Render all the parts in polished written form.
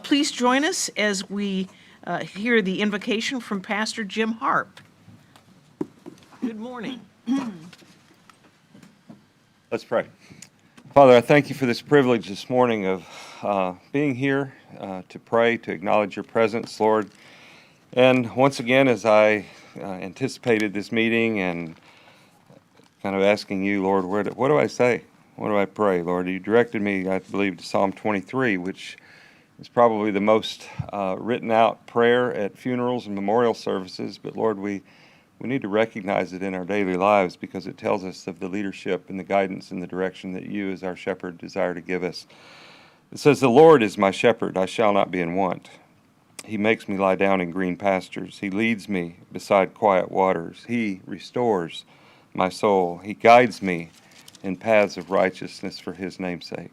Please join us as we hear the invocation from Pastor Jim Harp. Good morning. Let's pray. Father, I thank you for this privilege this morning of being here to pray, to acknowledge your presence, Lord. And once again, as I anticipated this meeting and kind of asking you, Lord, what do I say? What do I pray, Lord? You directed me, I believe, to Psalm 23, which is probably the most written out prayer at funerals and memorial services. But Lord, we need to recognize it in our daily lives because it tells us of the leadership and the guidance and the direction that you as our shepherd desire to give us. It says, "The Lord is my shepherd, I shall not be in want. He makes me lie down in green pastures. He leads me beside quiet waters. He restores my soul. He guides me in paths of righteousness for his name's sake.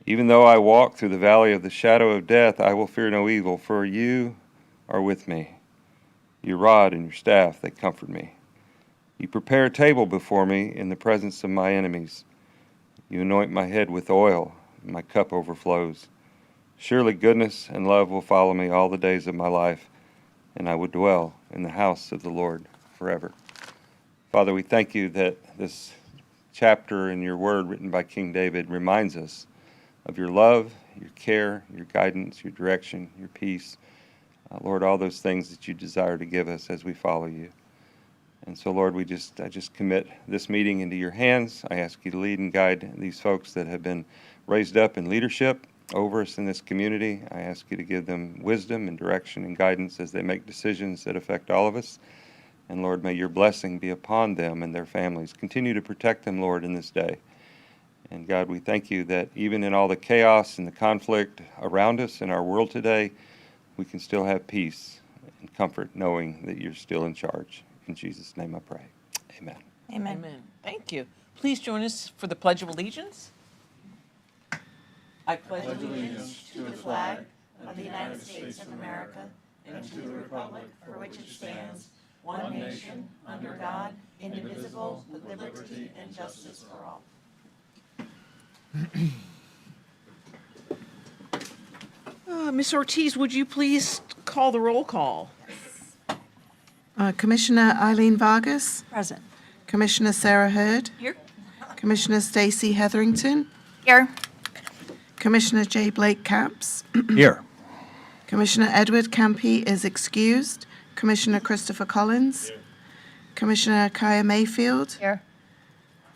Even though I walk through the valley of the shadow of death, I will fear no evil, for you are with me. Your rod and your staff, they comfort me. You prepare a table before me in the presence of my enemies. You anoint my head with oil, and my cup overflows. Surely goodness and love will follow me all the days of my life, and I will dwell in the house of the Lord forever." Father, we thank you that this chapter in your word written by King David reminds us of your love, your care, your guidance, your direction, your peace. Lord, all those things that you desire to give us as we follow you. And so, Lord, I just commit this meeting into your hands. I ask you to lead and guide these folks that have been raised up in leadership over us in this community. I ask you to give them wisdom and direction and guidance as they make decisions that affect all of us. And Lord, may your blessing be upon them and their families. Continue to protect them, Lord, in this day. And God, we thank you that even in all the chaos and the conflict around us in our world today, we can still have peace and comfort knowing that you're still in charge. In Jesus' name I pray. Amen. Amen. Amen. Thank you. Please join us for the Pledge of Allegiance. I pledge allegiance To the flag of the United States of America and to the republic for which it stands, one nation, under God, indivisible, with liberty and justice for all. Ms. Ortiz, would you please call the roll call? Commissioner Eileen Vargas, Present. Commissioner Sarah Hurd, Here. Commissioner Stacey Hetherington, Here. Commissioner J. Blake Capps, Here. Commissioner Edward Campy is excused, Commissioner Christopher Collins, Commissioner Kaya Mayfield, Here.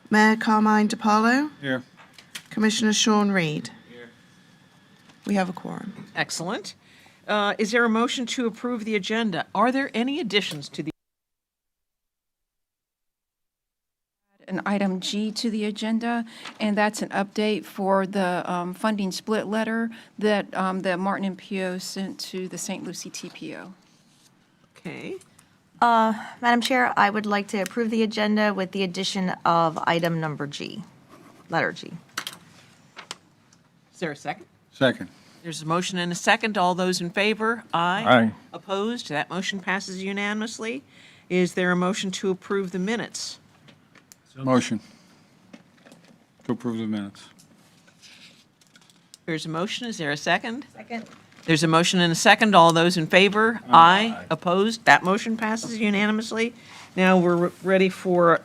Mayor Carmine DePaulo, Here. Commissioner Sean Reed. We have a quorum. Excellent. Is there a motion to approve the agenda? Are there any additions to the? An item G to the agenda, and that's an update for the funding split letter that Martin and Pio sent to the St. Lucie TPO. Okay. Madam Chair, I would like to approve the agenda with the addition of item number G, letter G. Is there a second? Second. There's a motion and a second. All those in favor? Aye. Aye. Opposed? That motion passes unanimously. Is there a motion to approve the minutes? Motion to approve the minutes. There's a motion. Is there a second? Second. There's a motion and a second. All those in favor? Aye. Opposed? That motion passes unanimously. Now we're ready for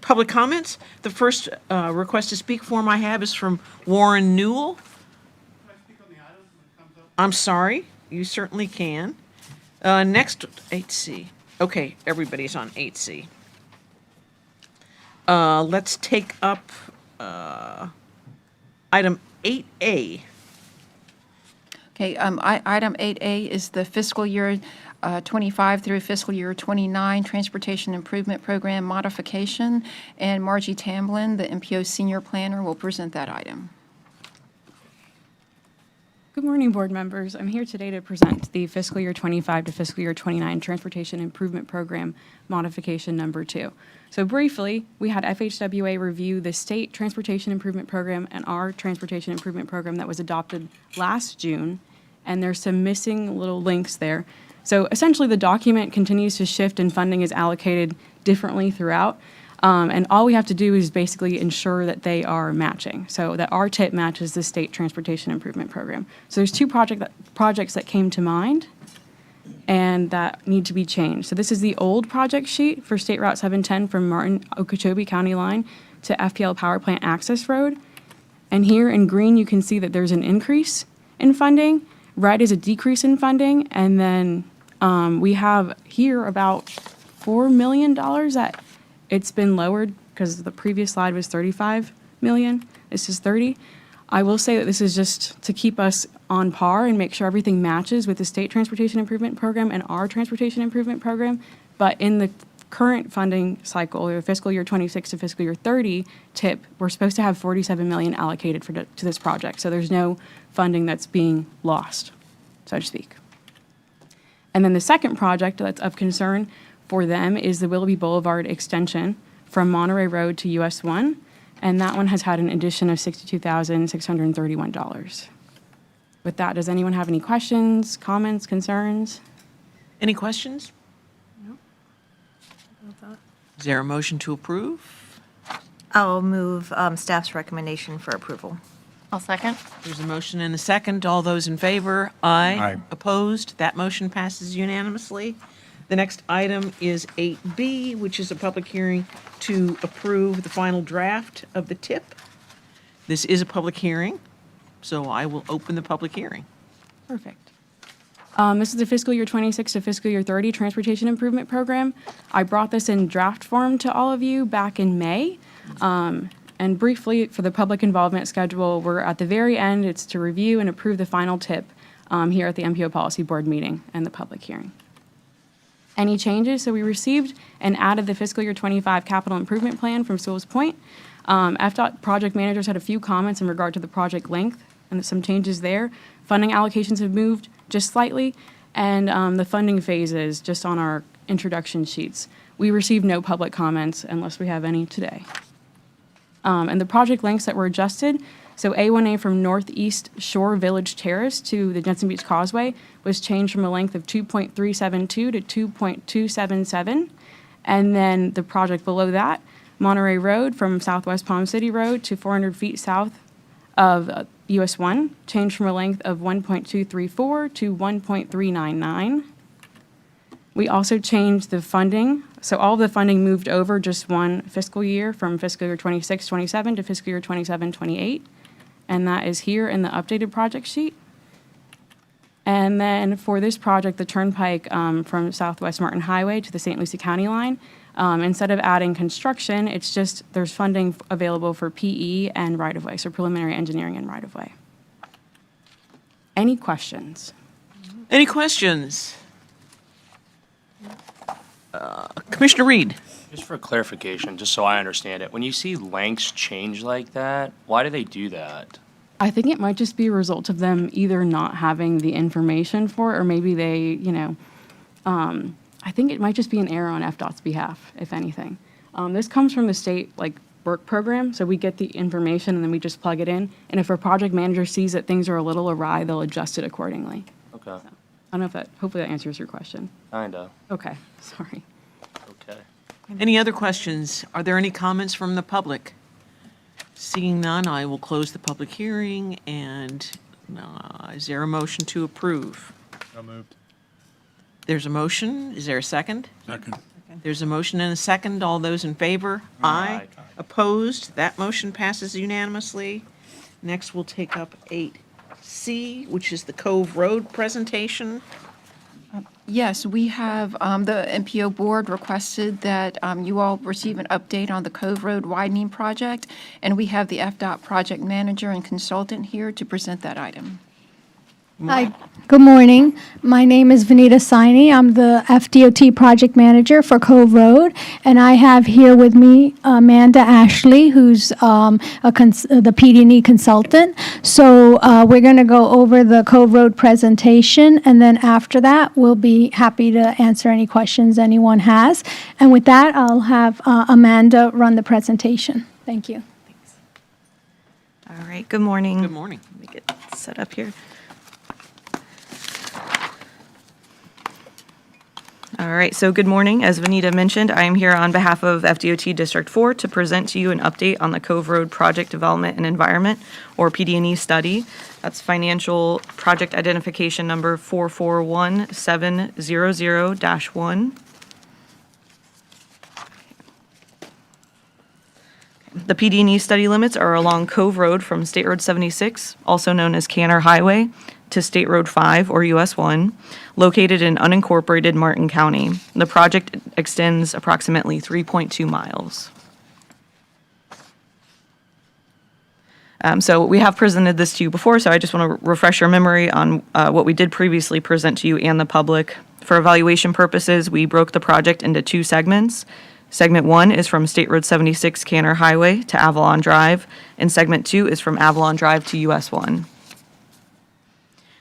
public comments. The first request to speak form I have is from Warren Newell. I'm sorry. You certainly can. Next, 8C. Okay, everybody's on 8C. Let's take up item 8A. Okay, item 8A is the fiscal year 25 through fiscal year 29 Transportation Improvement Program modification, and Margie Tamblin, the MPO Senior Planner, will present that item. Good morning, board members. I'm here today to present the fiscal year 25 to fiscal year 29 Transportation Improvement Program modification number 2. So briefly, we had FHWA review the state transportation improvement program and our transportation improvement program that was adopted last June, and there's some missing little links there. So essentially, the document continues to shift and funding is allocated differently throughout. And all we have to do is basically ensure that they are matching, so that our tip matches the state transportation improvement program. So there's two projects that came to mind and that need to be changed. So this is the old project sheet for State Route 710 from Martin Okeechobee County line to FPL Power Plant Access Road. And here in green, you can see that there's an increase in funding. Red is a decrease in funding. And then we have here about $4 million that it's been lowered because the previous slide was 35 million. This is 30. I will say that this is just to keep us on par and make sure everything matches with the state transportation improvement program and our transportation improvement program. But in the current funding cycle, or fiscal year 26 to fiscal year 30 tip, we're supposed to have 47 million allocated to this project. So there's no funding that's being lost, so to speak. And then the second project that's of concern for them is the Willoughby Boulevard extension from Monterey Road to US 1. And that one has had an addition of $62,631. With that, does anyone have any questions, comments, concerns? Any questions? No. Is there a motion to approve? I'll move staff's recommendation for approval. I'll second. There's a motion and a second. All those in favor? Aye. Aye. Opposed? That motion passes unanimously. The next item is 8B, which is a public hearing to approve the final draft of the tip. This is a public hearing, so I will open the public hearing. Perfect. This is the fiscal year 26 to fiscal year 30 transportation improvement program. I brought this in draft form to all of you back in May. And briefly, for the public involvement schedule, we're at the very end. It's to review and approve the final tip here at the MPO Policy Board meeting and the public hearing. Any changes? So we received and added the fiscal year 25 capital improvement plan from Sewell's Point. FDOT project managers had a few comments in regard to the project length and some changes there. Funding allocations have moved just slightly, and the funding phases just on our introduction sheets. We received no public comments unless we have any today. And the project lengths that were adjusted, so A1A from Northeast Shore Village Terrace to the Jensen Beach Causeway was changed from a length of 2.372 to 2.277. And then the project below that, Monterey Road from Southwest Palm City Road to 400 feet south of US 1, changed from a length of 1.234 to 1.399. We also changed the funding. So all of the funding moved over just one fiscal year from fiscal year 26-27 to fiscal year 27-28. And that is here in the updated project sheet. And then for this project, the turnpike from Southwest Martin Highway to the St. Lucie County line, instead of adding construction, it's just there's funding available for PE and right-of-way, so preliminary engineering and right-of-way. Any questions? Any questions? Commissioner Reed? Just for clarification, just so I understand it, when you see lengths change like that, why do they do that? I think it might just be a result of them either not having the information for it, or maybe they, I think it might just be an error on FDOT's behalf, if anything. This comes from the state, work program, so we get the information and then we just plug it in. And if our project manager sees that things are a little awry, they'll adjust it accordingly. Okay, I don't know if hopefully that answers your question. kinda, Okay, sorry. okay. Any other questions? Are there any comments from the public? Seeing none, I will close the public hearing, and is there a motion to approve? So moved. There's a motion. Is there a second? Second. There's a motion and a second. All those in favor? Aye. Opposed? That motion passes unanimously. Next, we'll take up 8C, which is the Cove Road presentation. Yes, we have, the MPO board requested that you all receive an update on the Cove Road widening project, and we have the FDOT project manager and consultant here to present that item. Hi, good morning. My name is Vanita Saini. I'm the FDOT project manager for Cove Road, and I have here with me Amanda Ashley, who's the PD&E consultant. So we're going to go over the Cove Road presentation, and then after that, we'll be happy to answer any questions anyone has. And with that, I'll have Amanda run the presentation. Thank you. All right, good morning. Good morning. Let me get set up here. All right, so good morning. As Vanita mentioned, I am here on behalf of FDOT District 4 to present to you an update on the Cove Road Project Development and Environment, or PD&E study. That's financial project identification number 441700-1. The PD&E study limits are along Cove Road from State Road 76, also known as Canner Highway, to State Road 5, or US 1, located in unincorporated Martin County. The project extends approximately 3.2 miles. So we have presented this to you before, so I just want to refresh your memory on what we did previously present to you and the public. For evaluation purposes, we broke the project into two segments. Segment 1 is from State Road 76 Canner Highway to Avalon Drive, and Segment 2 is from Avalon Drive to US 1.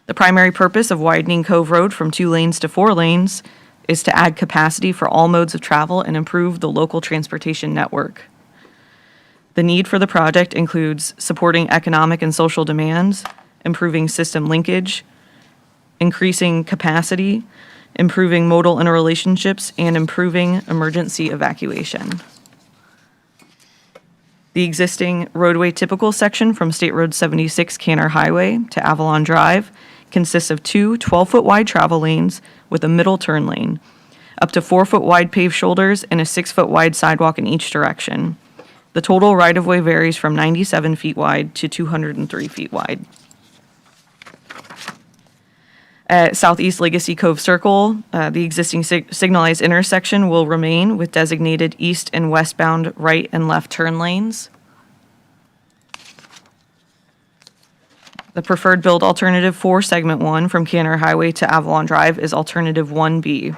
The primary purpose of widening Cove Road from 2 lanes to 4 lanes is to add capacity for all modes of travel and improve the local transportation network. The need for the project includes supporting economic and social demands, improving system linkage, increasing capacity, improving modal interrelationships, and improving emergency evacuation. The existing roadway typical section from State Road 76 Canner Highway to Avalon Drive consists of 2 12-foot wide travel lanes with a middle turn lane, up to 4-foot wide paved shoulders, and a 6-foot wide sidewalk in each direction. The total right-of-way varies from 97 feet wide to 203 feet wide. At Southeast Legacy Cove Circle, the existing signalized intersection will remain with designated east and westbound right and left turn lanes. The preferred build alternative for Segment 1 from Canner Highway to Avalon Drive is Alternative 1B.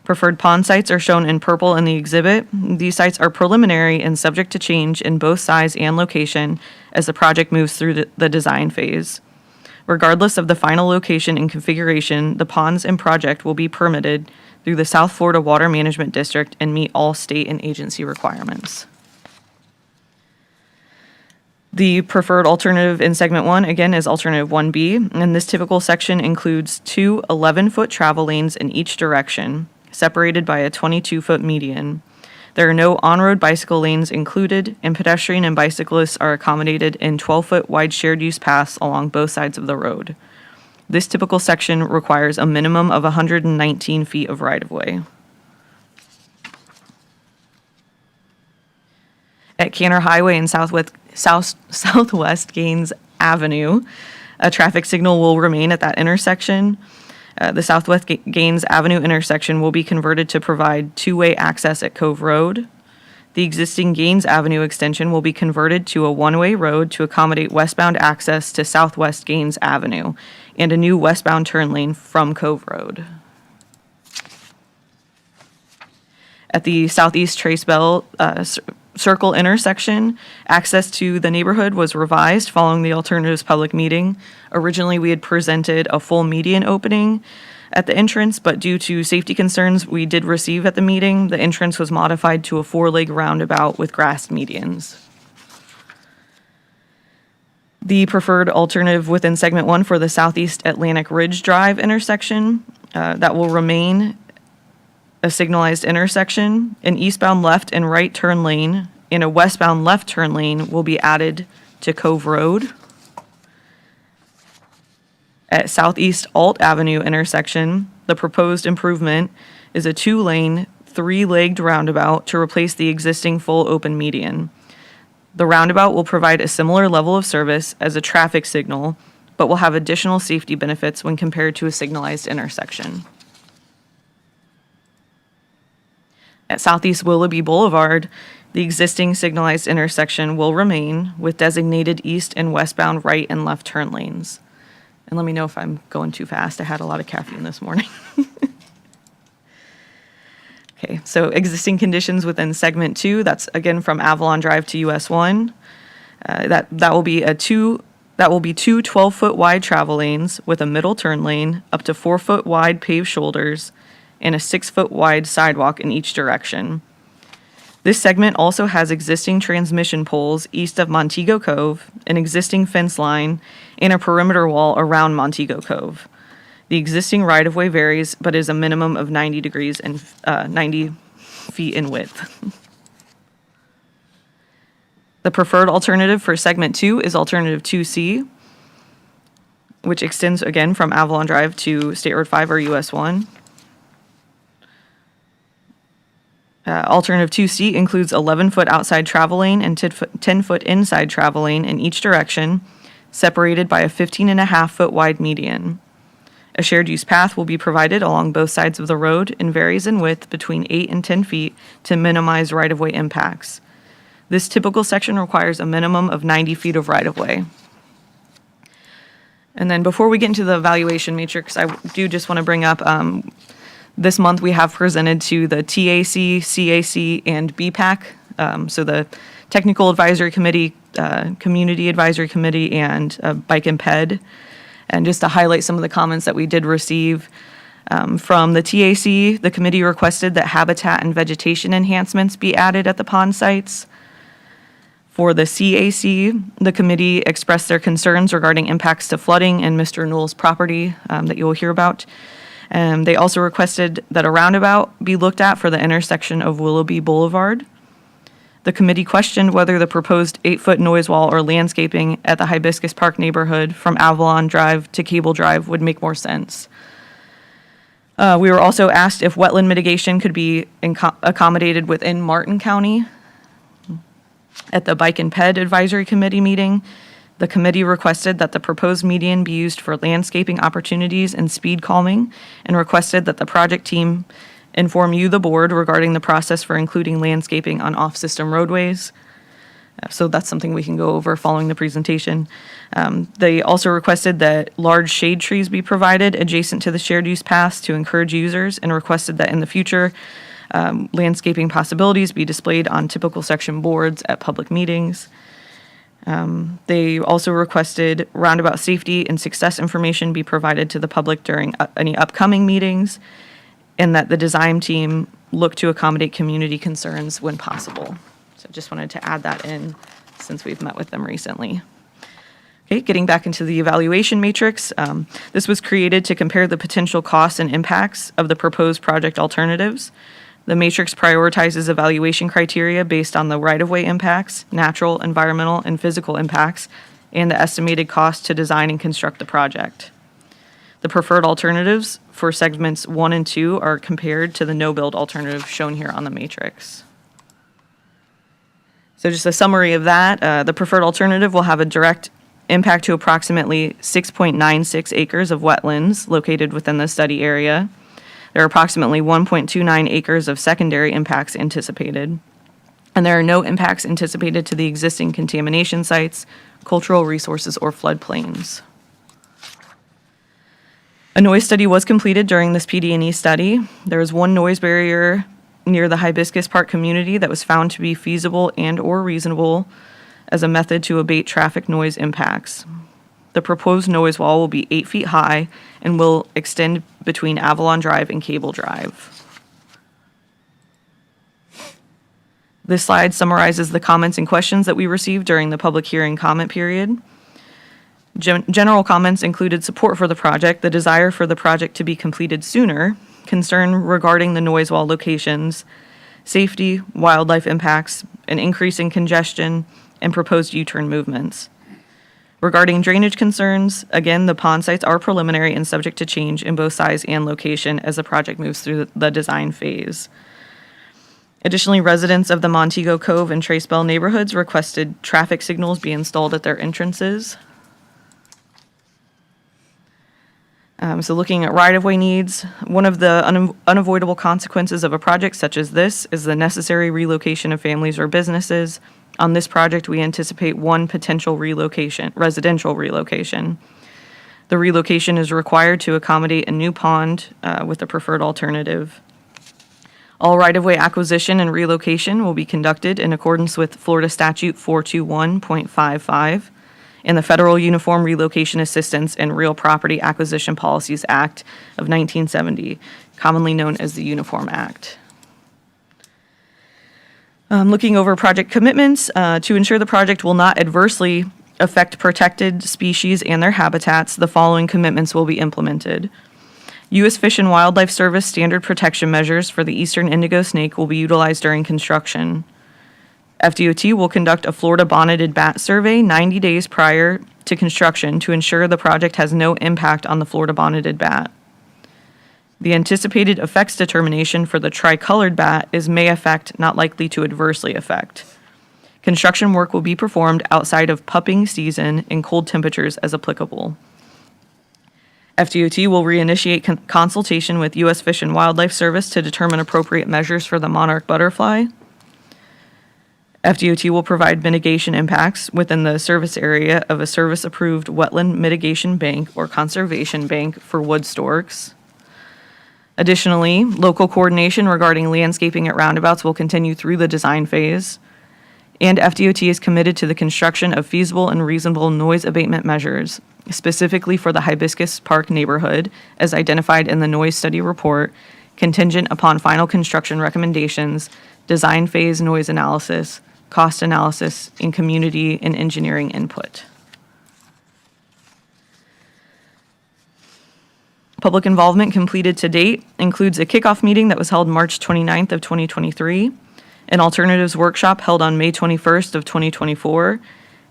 Preferred pond sites are shown in purple in the exhibit. These sites are preliminary and subject to change in both size and location as the project moves through the design phase. Regardless of the final location and configuration, the ponds and project will be permitted through the South Florida Water Management District and meet all state and agency requirements. The preferred alternative in Segment 1, again, is Alternative 1B, and this typical section includes 2 11-foot travel lanes in each direction, separated by a 22-foot median. There are no on-road bicycle lanes included, and pedestrian and bicyclists are accommodated in 12-foot wide shared-use paths along both sides of the road. This typical section requires a minimum of 119 feet of right-of-way. At Canner Highway and Southwest Gaines Avenue, a traffic signal will remain at that intersection. The Southwest Gaines Avenue intersection will be converted to provide 2-way access at Cove Road. The existing Gaines Avenue extension will be converted to a 1-way road to accommodate westbound access to Southwest Gaines Avenue and a new westbound turn lane from Cove Road. At the Southeast Trace Bell Circle intersection, access to the neighborhood was revised following the alternatives public meeting. Originally, we had presented a full median opening at the entrance, but due to safety concerns we did receive at the meeting, the entrance was modified to a 4-leg roundabout with grassed medians. The preferred alternative within Segment 1 for the Southeast Atlantic Ridge Drive intersection, that will remain a signalized intersection. An eastbound left and right turn lane and a westbound left turn lane will be added to Cove Road. At Southeast Alt Avenue intersection, the proposed improvement is a 2-lane, 3-legged roundabout to replace the existing full open median. The roundabout will provide a similar level of service as a traffic signal, but will have additional safety benefits when compared to a signalized intersection. At Southeast Willoughby Boulevard, the existing signalized intersection will remain with designated east and westbound right and left turn lanes. And let me know if I'm going too fast. I had a lot of caffeine this morning. Okay, so existing conditions within Segment 2, that's again from Avalon Drive to US 1. That will be 2 12-foot wide travel lanes with a middle turn lane, up to 4-foot wide paved shoulders, and a 6-foot wide sidewalk in each direction. This segment also has existing transmission poles east of Montego Cove, an existing fence line, and a perimeter wall around Montego Cove. The existing right-of-way varies, but is a minimum of 90 degrees and 90 feet in width. The preferred alternative for segment 2 is alternative 2C, which extends again from Avalon Drive to State Road 5 or US 1. Alternative 2C includes 11-foot outside travel lane and 10-foot inside travel lane in each direction, separated by a 15.5-foot wide median. A shared use path will be provided along both sides of the road and varies in width between 8 and 10 feet to minimize right-of-way impacts. This typical section requires a minimum of 90 feet of right-of-way. And then before we get into the evaluation matrix, I do just want to bring up, this month we have presented to the TAC, CAC, and BPAC, so the Technical Advisory Committee, Community Advisory Committee, and Bike and Ped. And just to highlight some of the comments that we did receive, from the TAC, the committee requested that habitat and vegetation enhancements be added at the pond sites. For the CAC, the committee expressed their concerns regarding impacts to flooding and Mr. Newell's property that you will hear about. They also requested that a roundabout be looked at for the intersection of Willoughby Boulevard. The committee questioned whether the proposed 8-foot noise wall or landscaping at the Hibiscus Park neighborhood from Avalon Drive to Cable Drive would make more sense. We were also asked if wetland mitigation could be accommodated within Martin County. At the Bike and Ped Advisory Committee meeting, the committee requested that the proposed median be used for landscaping opportunities and speed calming, and requested that the project team inform you, the board, regarding the process for including landscaping on off-system roadways. So that's something we can go over following the presentation. They also requested that large shade trees be provided adjacent to the shared use paths to encourage users, and requested that in the future, landscaping possibilities be displayed on typical section boards at public meetings. They also requested roundabout safety and success information be provided to the public during any upcoming meetings, and that the design team look to accommodate community concerns when possible. So just wanted to add that in since we've met with them recently. Okay, getting back into the evaluation matrix, this was created to compare the potential costs and impacts of the proposed project alternatives. The matrix prioritizes evaluation criteria based on the right-of-way impacts, natural, environmental, and physical impacts, and the estimated cost to design and construct the project. The preferred alternatives for segments 1 and 2 are compared to the no-build alternative shown here on the matrix. So just a summary of that, the preferred alternative will have a direct impact to approximately 6.96 acres of wetlands located within the study area. There are approximately 1.29 acres of secondary impacts anticipated, and there are no impacts anticipated to the existing contamination sites, cultural resources, or floodplains. A noise study was completed during this PD&E study. There is one noise barrier near the Hibiscus Park community that was found to be feasible and/or reasonable as a method to abate traffic noise impacts. The proposed noise wall will be 8 feet high and will extend between Avalon Drive and Cable Drive. This slide summarizes the comments and questions that we received during the public hearing comment period. General comments included support for the project, the desire for the project to be completed sooner, concern regarding the noise wall locations, safety, wildlife impacts, an increase in congestion, and proposed U-turn movements. Regarding drainage concerns, again, the pond sites are preliminary and subject to change in both size and location as the project moves through the design phase. Additionally, residents of the Montego Cove and Trace Bell neighborhoods requested traffic signals be installed at their entrances. So looking at right-of-way needs, one of the unavoidable consequences of a project such as this is the necessary relocation of families or businesses. On this project, we anticipate one potential relocation, residential relocation. The relocation is required to accommodate a new pond with a preferred alternative. All right-of-way acquisition and relocation will be conducted in accordance with Florida Statute 421.55 and the Federal Uniform Relocation Assistance and Real Property Acquisition Policies Act of 1970, commonly known as the Uniform Act. Looking over project commitments, to ensure the project will not adversely affect protected species and their habitats, the following commitments will be implemented. U.S. Fish and Wildlife Service standard protection measures for the eastern indigo snake will be utilized during construction. FDOT will conduct a Florida bonneted bat survey 90 days prior to construction to ensure the project has no impact on the Florida bonneted bat. The anticipated effects determination for the tricolored bat is may affect, not likely to adversely affect. Construction work will be performed outside of pupping season in cold temperatures as applicable. FDOT will reinitiate consultation with U.S. Fish and Wildlife Service to determine appropriate measures for the monarch butterfly. FDOT will provide mitigation impacts within the service area of a service-approved wetland mitigation bank or conservation bank for wood storks. Additionally, local coordination regarding landscaping at roundabouts will continue through the design phase. And FDOT is committed to the construction of feasible and reasonable noise abatement measures, specifically for the Hibiscus Park neighborhood, as identified in the noise study report, contingent upon final construction recommendations, design phase noise analysis, cost analysis, and community and engineering input. Public involvement completed to date includes a kickoff meeting that was held March 29th of 2023, an alternatives workshop held on May 21st of 2024,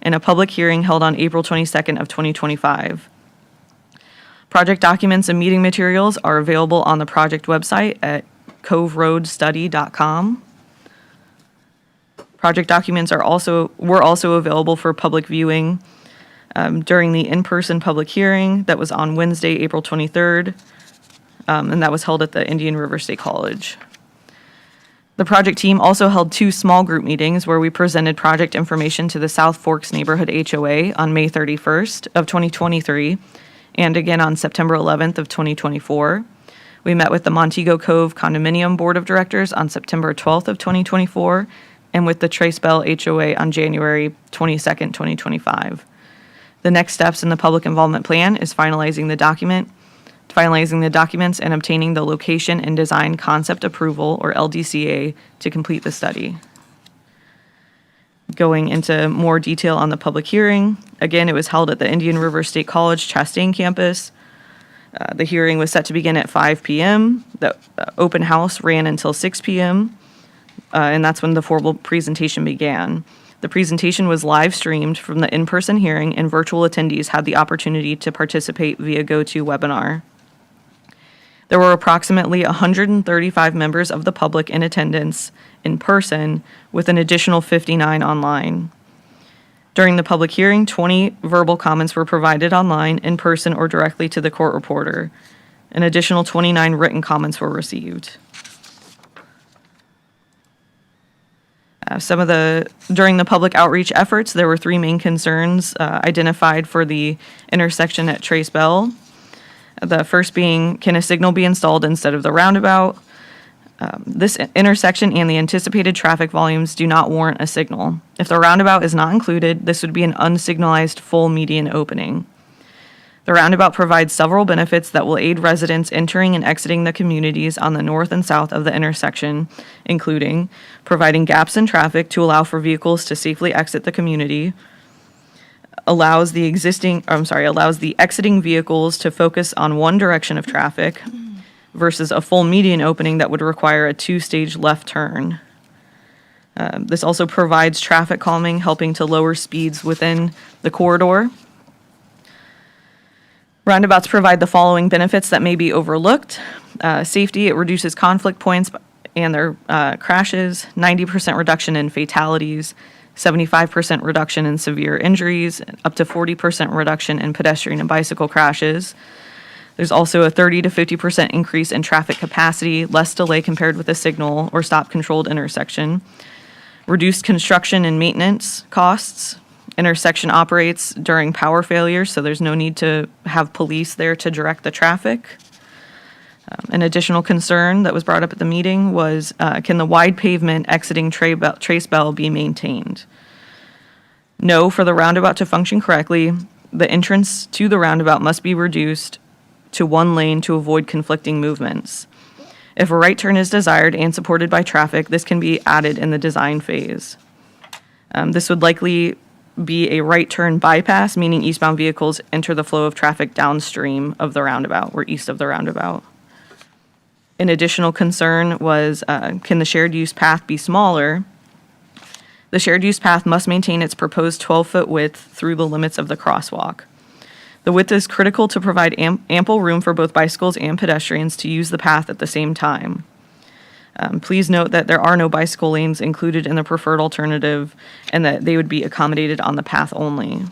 and a public hearing held on April 22nd of 2025. Project documents and meeting materials are available on the project website at coveroadstudy.com. Project documents were also available for public viewing during the in-person public hearing that was on Wednesday, April 23rd, and that was held at the Indian River State College. The project team also held 2 small group meetings where we presented project information to the South Forks Neighborhood HOA on May 31st of 2023, and again on September 11th of 2024. We met with the Montego Cove Condominium Board of Directors on September 12th of 2024, and with the Trace Bell HOA on January 22nd, 2025. The next steps in the public involvement plan is finalizing the documents and obtaining the location and design concept approval, or LDCA, to complete the study. Going into more detail on the public hearing, again, it was held at the Indian River State College Chastain campus. The hearing was set to begin at 5 p.m. The open house ran until 6 p.m., and that's when the formal presentation began. The presentation was live streamed from the in-person hearing, and virtual attendees had the opportunity to participate via GoToWebinar. There were approximately 135 members of the public in attendance in person, with an additional 59 online. During the public hearing, 20 verbal comments were provided online, in person, or directly to the court reporter. An additional 29 written comments were received. During the public outreach efforts, there were 3 main concerns identified for the intersection at Trace Bell. The first being, can a signal be installed instead of the roundabout? This intersection and the anticipated traffic volumes do not warrant a signal. If the roundabout is not included, this would be an unsignalized full median opening. The roundabout provides several benefits that will aid residents entering and exiting the communities on the north and south of the intersection, including providing gaps in traffic to allow for vehicles to safely exit the community, allows the exiting vehicles to focus on one direction of traffic versus a full median opening that would require a 2-stage left turn. This also provides traffic calming, helping to lower speeds within the corridor. Roundabouts provide the following benefits that may be overlooked. Safety, it reduces conflict points and their crashes, 90% reduction in fatalities, 75% reduction in severe injuries, up to 40% reduction in pedestrian and bicycle crashes. There's also a 30 to 50% increase in traffic capacity, less delay compared with a signal or stop-controlled intersection. Reduced construction and maintenance costs. Intersection operates during power failures, so there's no need to have police there to direct the traffic. An additional concern that was brought up at the meeting was, can the wide pavement exiting Trace Bell be maintained? No, for the roundabout to function correctly, the entrance to the roundabout must be reduced to 1 lane to avoid conflicting movements. If a right turn is desired and supported by traffic, this can be added in the design phase. This would likely be a right turn bypass, meaning eastbound vehicles enter the flow of traffic downstream of the roundabout or east of the roundabout. An additional concern was, can the shared use path be smaller? The shared use path must maintain its proposed 12-foot width through the limits of the crosswalk. The width is critical to provide ample room for both bicycles and pedestrians to use the path at the same time. Please note that there are no bicycle lanes included in the preferred alternative and that they would be accommodated on the path only.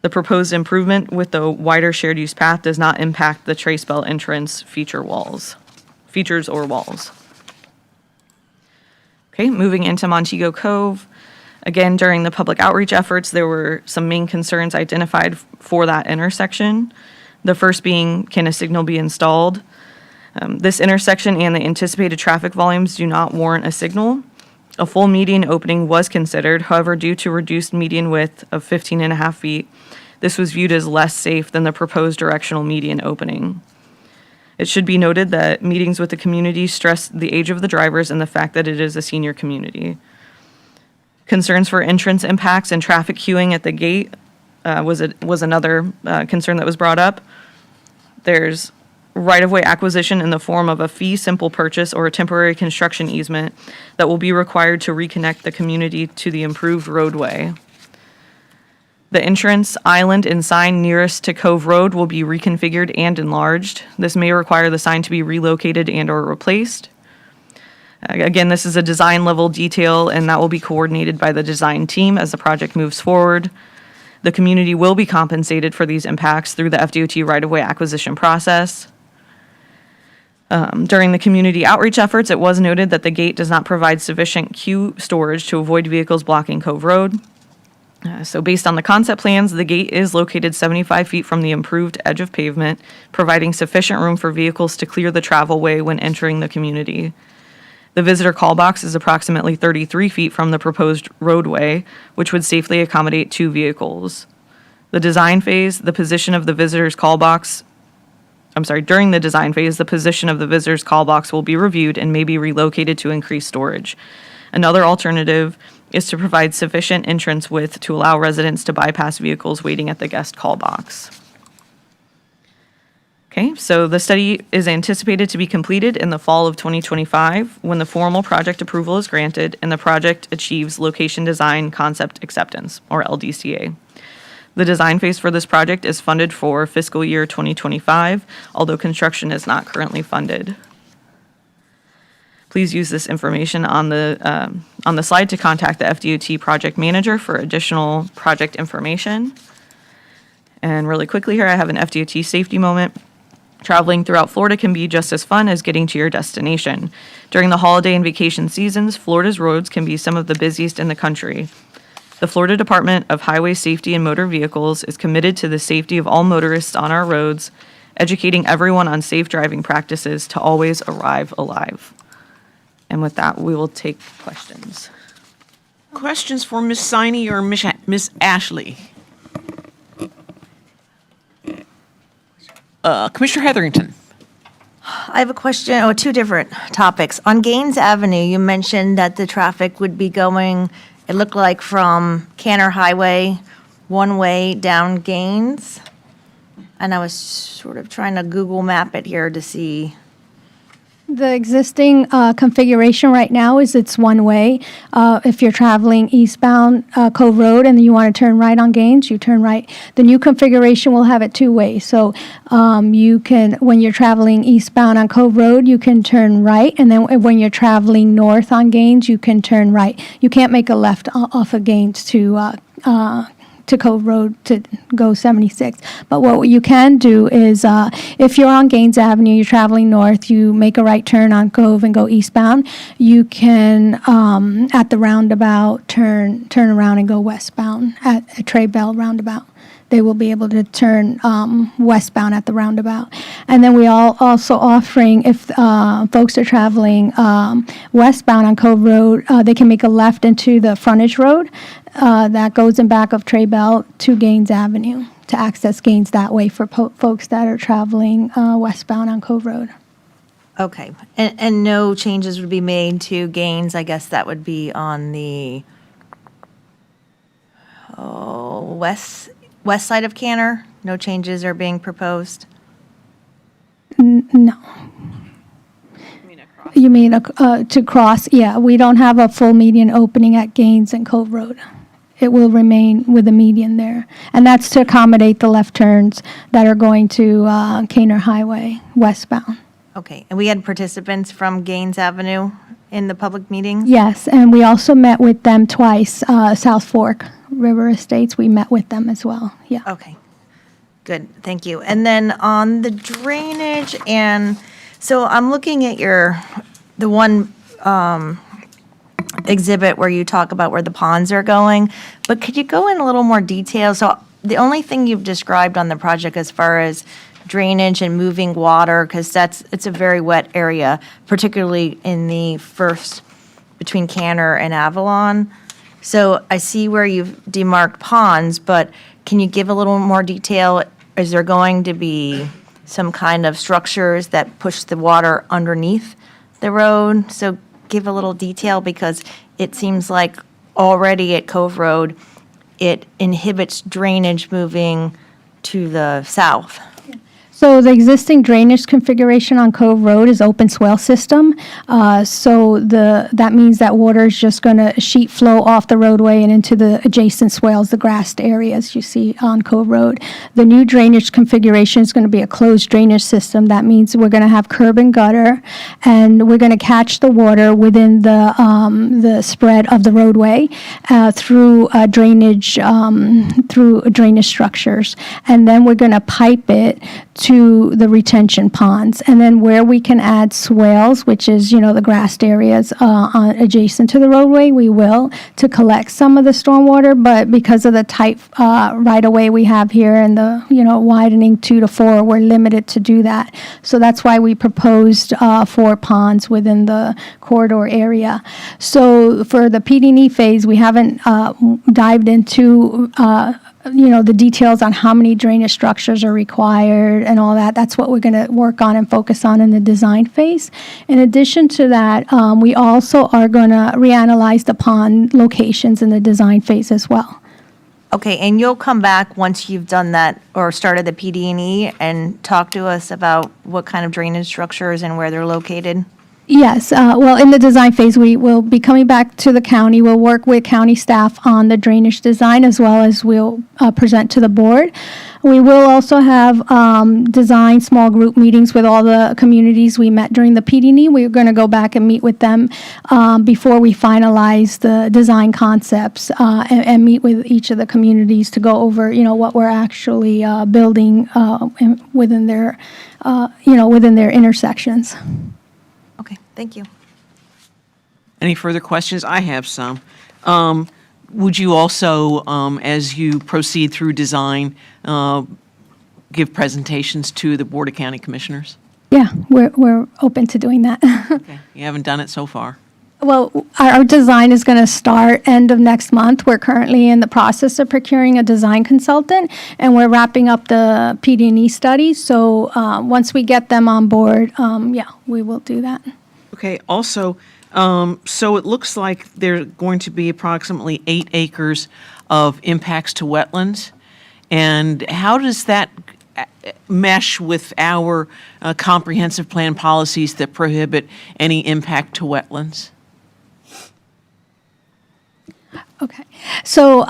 The proposed improvement with the wider shared use path does not impact the Trace Bell entrance features or walls. Okay, moving into Montego Cove. Again, during the public outreach efforts, there were some main concerns identified for that intersection. The first being, can a signal be installed? This intersection and the anticipated traffic volumes do not warrant a signal. A full median opening was considered, however, due to reduced median width of 15.5 feet, this was viewed as less safe than the proposed directional median opening. It should be noted that meetings with the community stressed the age of the drivers and the fact that it is a senior community. Concerns for entrance impacts and traffic queuing at the gate was another concern that was brought up. There's right-of-way acquisition in the form of a fee simple purchase or a temporary construction easement that will be required to reconnect the community to the improved roadway. The entrance, island, and sign nearest to Cove Road will be reconfigured and enlarged. This may require the sign to be relocated and/or replaced. Again, this is a design level detail, and that will be coordinated by the design team as the project moves forward. The community will be compensated for these impacts through the FDOT right-of-way acquisition process. During the community outreach efforts, it was noted that the gate does not provide sufficient queue storage to avoid vehicles blocking Cove Road. So based on the concept plans, the gate is located 75 feet from the improved edge of pavement, providing sufficient room for vehicles to clear the travel way when entering the community. The visitor call box is approximately 33 feet from the proposed roadway, which would safely accommodate 2 vehicles. During the design phase, the position of the visitor's call box will be reviewed and may be relocated to increase storage. Another alternative is to provide sufficient entrance width to allow residents to bypass vehicles waiting at the guest call box. Okay, so the study is anticipated to be completed in the fall of 2025 when the formal project approval is granted and the project achieves location design concept acceptance, or LDCA. The design phase for this project is funded for fiscal year 2025, although construction is not currently funded. Please use this information on the slide to contact the FDOT project manager for additional project information. And really quickly here, I have an FDOT safety moment. Traveling throughout Florida can be just as fun as getting to your destination. During the holiday and vacation seasons, Florida's roads can be some of the busiest in the country. The Florida Department of Highway Safety and Motor Vehicles is committed to the safety of all motorists on our roads, educating everyone on safe driving practices to always arrive alive. And with that, we will take questions. Questions for Ms. Siney or Ms. Ashley? Commissioner Heatherington. I have a question, or 2 different topics. On Gaines Avenue, you mentioned that the traffic would be going, it looked like from Canner Highway, one way down Gaines. And I was sort of trying to Google map it here to see. The existing configuration right now is it's one way. If you're traveling eastbound Cove Road and you want to turn right on Gaines, you turn right. The new configuration will have it 2 ways. So you can, when you're traveling eastbound on Cove Road, you can turn right. And then when you're traveling north on Gaines, you can turn right. You can't make a left off of Gaines to Cove Road to go 76. But what you can do is if you're on Gaines Avenue, you're traveling north, you make a right turn on Cove and go eastbound, you can, at the roundabout, turn around and go westbound at a Trey Bell roundabout. They will be able to turn westbound at the roundabout. And then we also offering, if folks are traveling westbound on Cove Road, they can make a left into the frontage road that goes in back of Trey Bell to Gaines Avenue to access Gaines that way for folks that are traveling westbound on Cove Road. Okay, and no changes would be made to Gaines, I guess that would be on the west side of Canner? No changes are being proposed? No. You mean to cross? Yeah, we don't have a full median opening at Gaines and Cove Road. It will remain with a median there. And that's to accommodate the left turns that are going to Kaner Highway westbound. Okay, and we had participants from Gaines Avenue in the public meeting? Yes, and we also met with them twice, South Fork River Estates, we met with them as well, yeah. Okay, good, thank you. And then on the drainage, and so I'm looking at the one exhibit where you talk about where the ponds are going, but could you go in a little more detail? So the only thing you've described on the project as far as drainage and moving water, because it's a very wet area, particularly in the first, between Canner and Avalon. So I see where you've demarked ponds, but can you give a little more detail? Is there going to be some kind of structures that push the water underneath the road? So give a little detail, because it seems like already at Cove Road, it inhibits drainage moving to the south. So the existing drainage configuration on Cove Road is open swale system. That means that water is just going to sheet flow off the roadway and into the adjacent swales, the grassed areas you see on Cove Road. The new drainage configuration is going to be a closed drainage system. That means we're going to have curb and gutter, and we're going to catch the water within the spread of the roadway through drainage structures, and then we're going to pipe it to the retention ponds. And then where we can add swales, which is, the grassed areas adjacent to the roadway, we will, to collect some of the stormwater. But because of the tight right-of-way we have here and the, widening 2 to 4, we're limited to do that. So that's why we proposed 4 ponds within the corridor area. So for the PD&E phase, we haven't dived into the details on how many drainage structures are required and all that. That's what we're going to work on and focus on in the design phase. In addition to that, we also are going to reanalyze the pond locations in the design phase as well. Okay, and you'll come back once you've done that or started the PD&E and talk to us about what kind of drainage structures and where they're located? Yes, well, in the design phase, we will be coming back to the county. We'll work with county staff on the drainage design, as well as we'll present to the board. We will also have design small group meetings with all the communities we met during the PD&E. We're going to go back and meet with them before we finalize the design concepts and meet with each of the communities to go over, what we're actually building within their intersections. Okay, thank you. Any further questions? I have some. Would you also, as you proceed through design, give presentations to the Board of County Commissioners? Yeah, we're open to doing that. Okay, you haven't done it so far. Well, our design is going to start end of next month. We're currently in the process of procuring a design consultant, and we're wrapping up the PD&E study. So once we get them on board, we will do that. Okay, also, so it looks like there's going to be approximately 8 acres of impacts to wetlands. And how does that mesh with our comprehensive plan policies that prohibit any impact to wetlands? Okay, so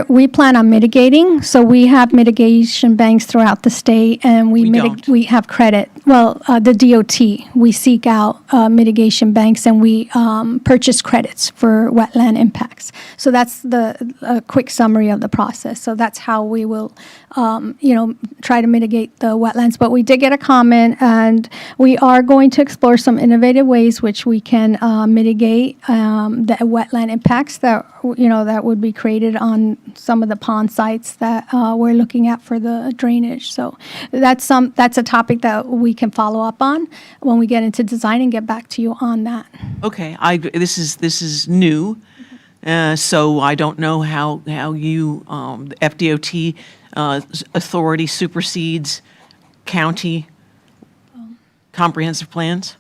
we plan on mitigating. So we have mitigation banks throughout the state, and We don't. we have credit. Well, the DOT, we seek out mitigation banks, and we purchase credits for wetland impacts. So that's a quick summary of the process. So that's how we will, try to mitigate the wetlands. But we did get a comment, and we are going to explore some innovative ways which we can mitigate the wetland impacts that would be created on some of the pond sites that we're looking at for the drainage. So that's a topic that we can follow up on when we get into design and get back to you on that. Okay, this is new, so I don't know how you, the FDOT authority supersedes county comprehensive plans?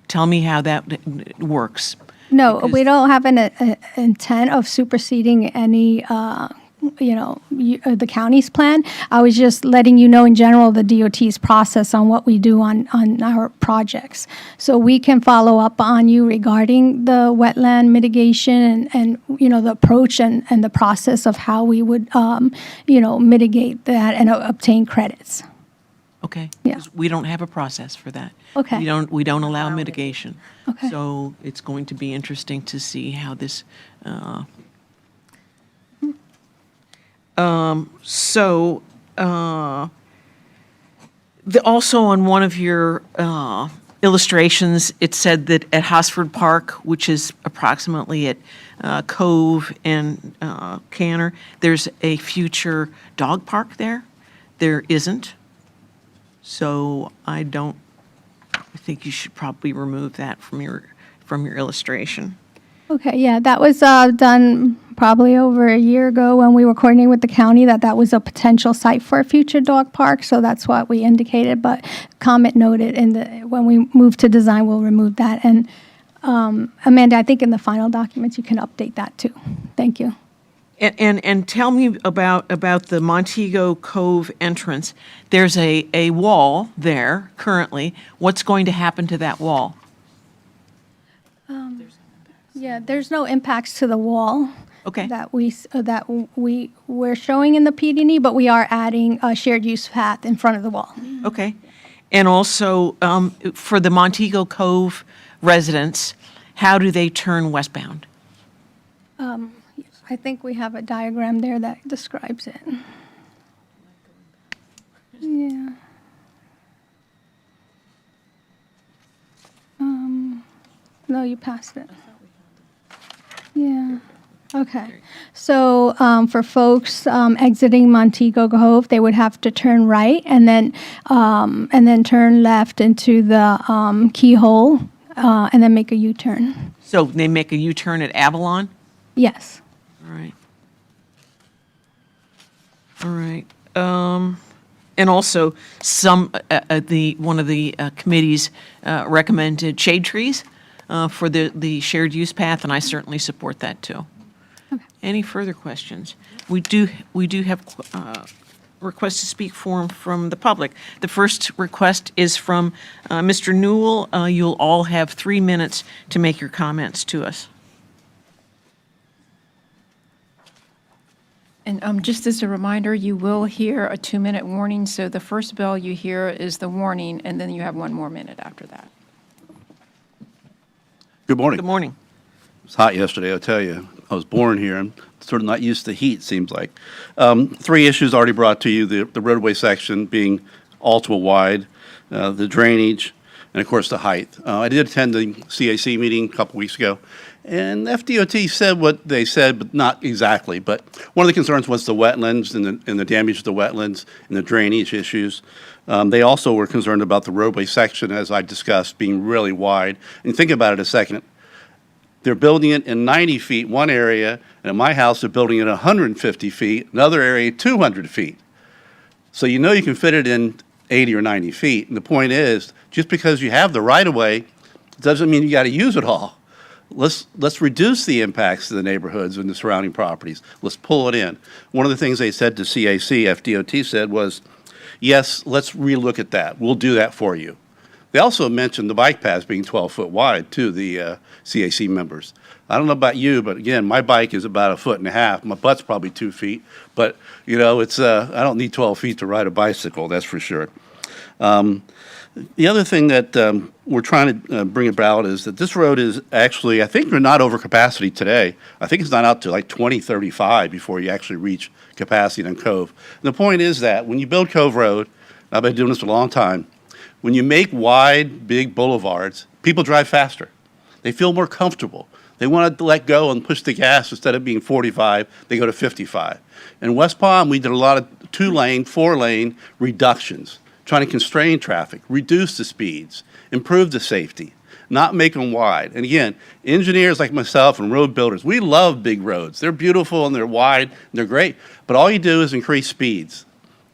Tell me how that works. No, Because- we don't have an intent of superseding any the county's plan. I was just letting you know in general the DOT's process on what we do on our projects. So we can follow up on you regarding the wetland mitigation and the approach and the process of how we would, mitigate that and obtain credits. Okay? Yeah. 'Cause we don't have a process for that. Okay. We don't allow mitigation. Okay. So it's going to be interesting to see how this, also on one of your illustrations, it said that at Hosford Park, which is approximately at Cove and Canner, there's a future dog park there. There isn't. So I think you should probably remove that from your illustration. Okay, yeah, that was done probably over a year ago when we were coordinating with the county that was a potential site for a future dog park, so that's what we indicated, but comment noted when we move to design, we'll remove that. And Amanda, I think in the final documents, you can update that too. Thank you. And tell me about the Montego Cove entrance. There's a wall there currently. What's going to happen to that wall? Yeah, there's no impacts to the wall. Okay. That we're showing in the PD&E, but we are adding a shared use path in front of the wall. Okay. And also, for the Montego Cove residents, how do they turn westbound? I think we have a diagram there that describes it. Yeah. No, you passed it. Yeah. Okay. So for folks exiting Montego Cove, they would have to turn right and then turn left into the keyhole and then make a U-turn. So they make a U-turn at Avalon? Yes. All right. All right. And also, one of the committees recommended shade trees for the shared use path, and I certainly support that too. Okay. Any further questions? We do have requests to speak from the public. The first request is from Mr. Newell. You'll all have 3 minutes to make your comments to us. And just as a reminder, you will hear a 2-minute warning, so the first bell you hear is the warning, and then you have 1 more minute after that. Good morning. Good morning. It was hot yesterday, I'll tell you. I was born here. I'm sort of not used to heat, seems like. 3 issues already brought to you, the roadway section being ultra wide, the drainage, and of course the height. I did attend the CAC meeting a couple weeks ago, and FDOT said what they said, but not exactly. But one of the concerns was the wetlands and the damage to the wetlands and the drainage issues. They also were concerned about the roadway section, as I discussed, being really wide. And think about it a second. They're building it in 90 feet, one area, and at my house, they're building it 150 feet, another area, 200 feet. So you know you can fit it in 80 or 90 feet. And the point is, just because you have the right-of-way doesn't mean you got to use it all. Let's reduce the impacts to the neighborhoods and the surrounding properties. Let's pull it in. One of the things they said to CAC, FDOT said was, yes, let's relook at that. We'll do that for you. They also mentioned the bike paths being 12 foot wide to the CAC members. I don't know about you, but again, my bike is about 1.5 feet. My butt's probably 2 feet, but you know, it's I don't need 12 feet to ride a bicycle, that's for sure. The other thing that we're trying to bring about is that this road is actually, I think we're not over capacity today. I think it's not out to like 2035 before you actually reach capacity on Cove. And the point is that when you build Cove Road, and I've been doing this for a long time, when you make wide, big boulevards, people drive faster. They feel more comfortable. They want to let go and push the gas instead of being 45, they go to 55. In West Palm, we did a lot of 2-lane, 4-lane reductions, trying to constrain traffic, reduce the speeds, improve the safety, not make them wide. And again, engineers like myself and road builders, we love big roads. They're beautiful and they're wide and they're great, but all you do is increase speeds.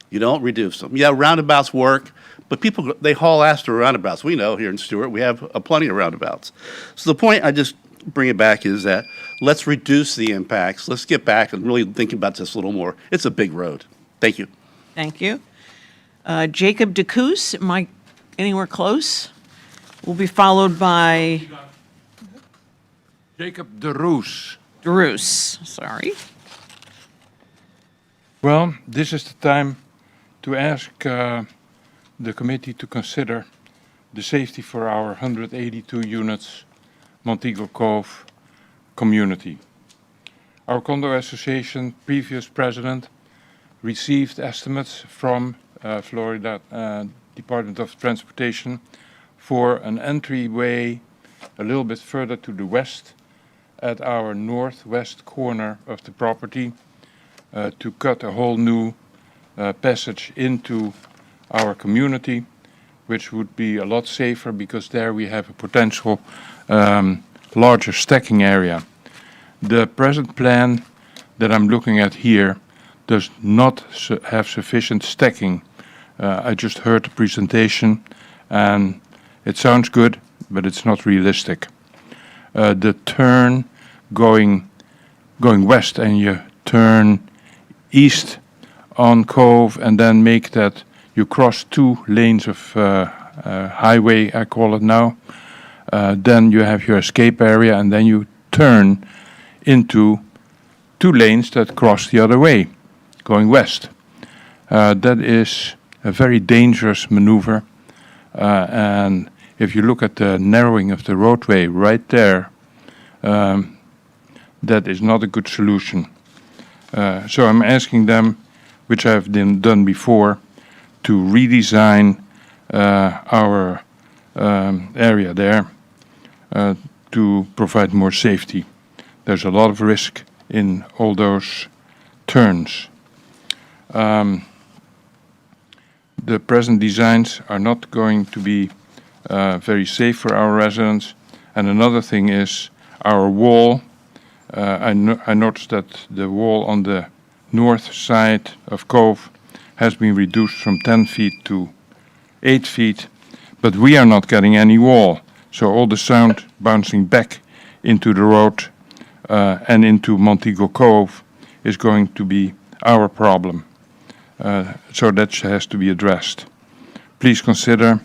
You don't reduce them. Yeah, roundabouts work, but people, they haul ass to roundabouts. We know here in Stewart, we have plenty of roundabouts. So the point I just bring it back is that let's reduce the impacts. Let's get back and really think about this a little more. It's a big road. Thank you. Thank you. Jacob DeCoos, am I anywhere close? Will be followed by Jacob de Roos. Drews, sorry. Well, this is the time to ask the committee to consider the safety for our 182 units Montego Cove community. Our condo association previous president received estimates from Florida Department of Transportation for an entryway a little bit further to the west at our northwest corner of the property to cut a whole new passage into our community, which would be a lot safer because there we have a potential larger stacking area. The present plan that I'm looking at here does not have sufficient stacking. I just heard the presentation and it sounds good, but it's not realistic. The turn going west and you turn east on Cove and then make that you cross 2 lanes of highway, I call it now. Then you have your escape area and then you turn into 2 lanes that cross the other way, going west. That is a very dangerous maneuver. And if you look at the narrowing of the roadway right there, that is not a good solution. So I'm asking them, which I've done before, to redesign our area there to provide more safety. There's a lot of risk in all those turns. The present designs are not going to be very safe for our residents. And another thing is our wall. I noticed that the wall on the north side of Cove has been reduced from 10 feet to 8 feet, but we are not getting any wall. So all the sound bouncing back into the road and into Montego Cove is going to be our problem. So that has to be addressed. Please consider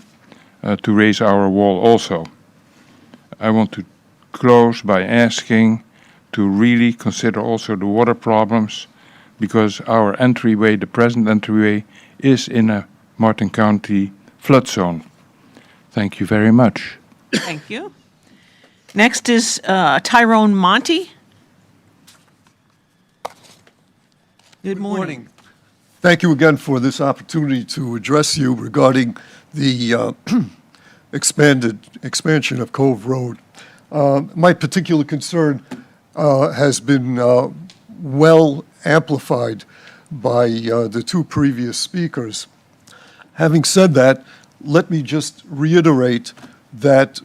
to raise our wall also. I want to close by asking to really consider also the water problems, because our entryway, the present entryway, is in a Martin County flood zone. Thank you very much. Thank you. Next is Tyrone Monty. Good morning. Thank you again for this opportunity to address you regarding the expansion of Cove Road. My particular concern has been well amplified by the 2 previous speakers. Having said that, let me just reiterate that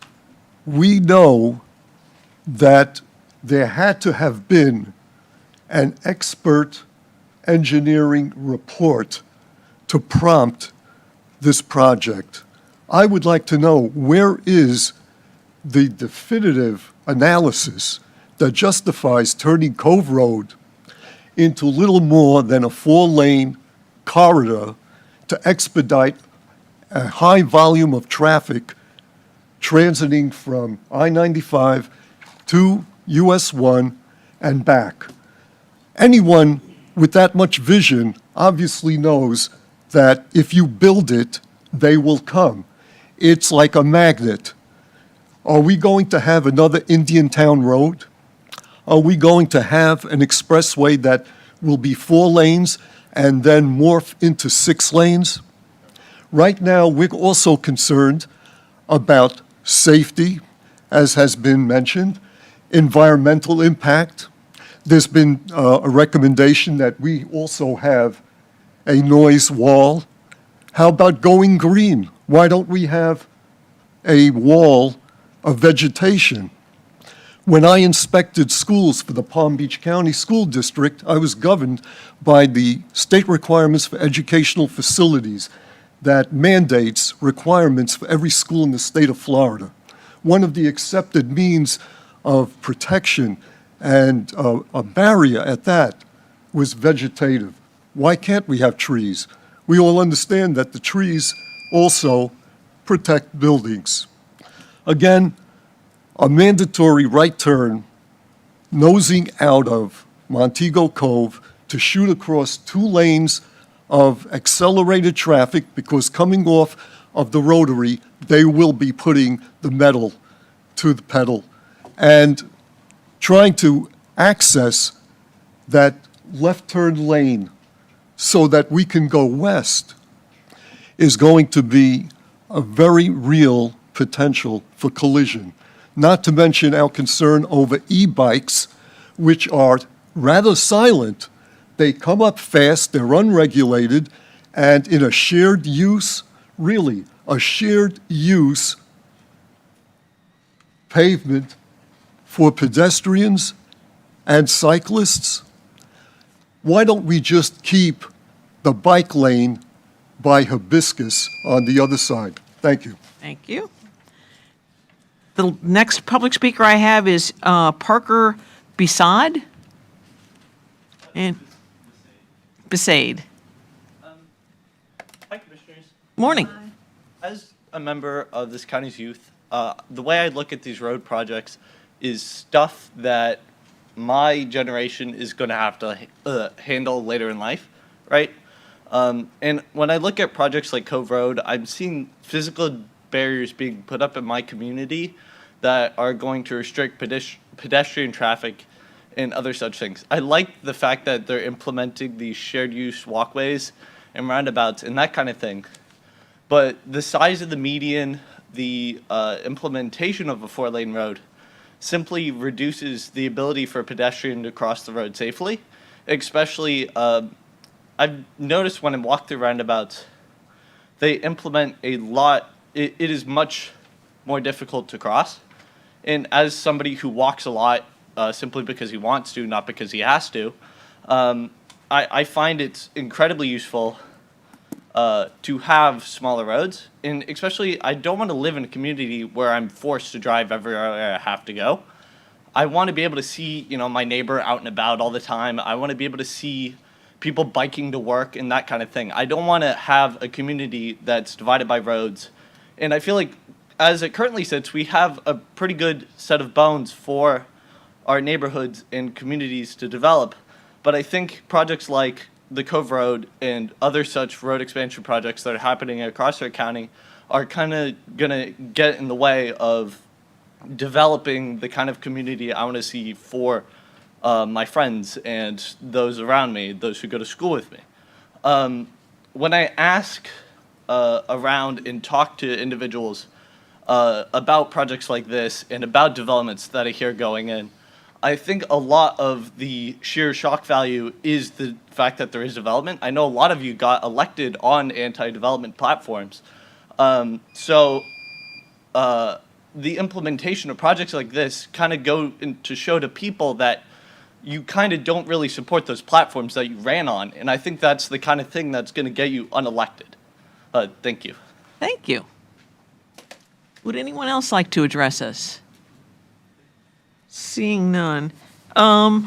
we know that there had to have been an expert engineering report to prompt this project. I would like to know, where is the definitive analysis that justifies turning Cove Road into little more than a 4-lane corridor to expedite a high volume of traffic transiting from I-95 to US 1 and back? Anyone with that much vision obviously knows that if you build it, they will come. It's like a magnet. Are we going to have another Indiantown Road? Are we going to have an expressway that will be 4 lanes and then morph into 6 lanes? Right now, we're also concerned about safety, as has been mentioned, environmental impact. There's been a recommendation that we also have a noise wall. How about going green? Why don't we have a wall of vegetation? When I inspected schools for the Palm Beach County School District, I was governed by the state requirements for educational facilities that mandates requirements for every school in the state of Florida. One of the accepted means of protection and a barrier at that was vegetative. Why can't we have trees? We all understand that the trees also protect buildings. Again, a mandatory right turn nosing out of Montego Cove to shoot across 2 lanes of accelerated traffic, because coming off of the rotary, they will be putting the metal to the pedal and trying to access that left turn lane so that we can go west is going to be a very real potential for collision. Not to mention our concern over e-bikes, which are rather silent. They come up fast, they're unregulated, and in a shared use, really, a shared use pavement for pedestrians and cyclists, why don't we just keep the bike lane by Hibiscus on the other side? Thank you. Thank you. The next public speaker I have is Parker Besad. And Besaid. Hi, Commissioners. Morning. As a member of this county's youth, the way I look at these road projects is stuff that my generation is going to have to handle later in life, right? And when I look at projects like Cove Road, I'm seeing physical barriers being put up in my community that are going to restrict pedestrian traffic and other such things. I like the fact that they're implementing these shared use walkways and roundabouts and that kind of thing. But the size of the median, the implementation of a 4-lane road simply reduces the ability for a pedestrian to cross the road safely. Especially, I've noticed when I walk through roundabouts, they implement a lot, it is much more difficult to cross. And as somebody who walks a lot, simply because he wants to, not because he has to, I find it's incredibly useful to have smaller roads. And especially, I don't want to live in a community where I'm forced to drive everywhere I have to go. I want to be able to see, my neighbor out and about all the time. I want to be able to see people biking to work and that kind of thing. I don't want to have a community that's divided by roads. And I feel like, as it currently sits, we have a pretty good set of bones for our neighborhoods and communities to develop. But I think projects like the Cove Road and other such road expansion projects that are happening across our county are kind of going to get in the way of developing the kind of community I want to see for my friends and those around me, those who go to school with me. When I ask around and talk to individuals about projects like this and about developments that I hear going in, I think a lot of the sheer shock value is the fact that there is development. I know a lot of you got elected on anti-development platforms. So the implementation of projects like this kind of go to show to people that you kind of don't really support those platforms that you ran on. And I think that's the kind of thing that's going to get you unelected. Thank you. Thank you. Would anyone else like to address us? Seeing none. At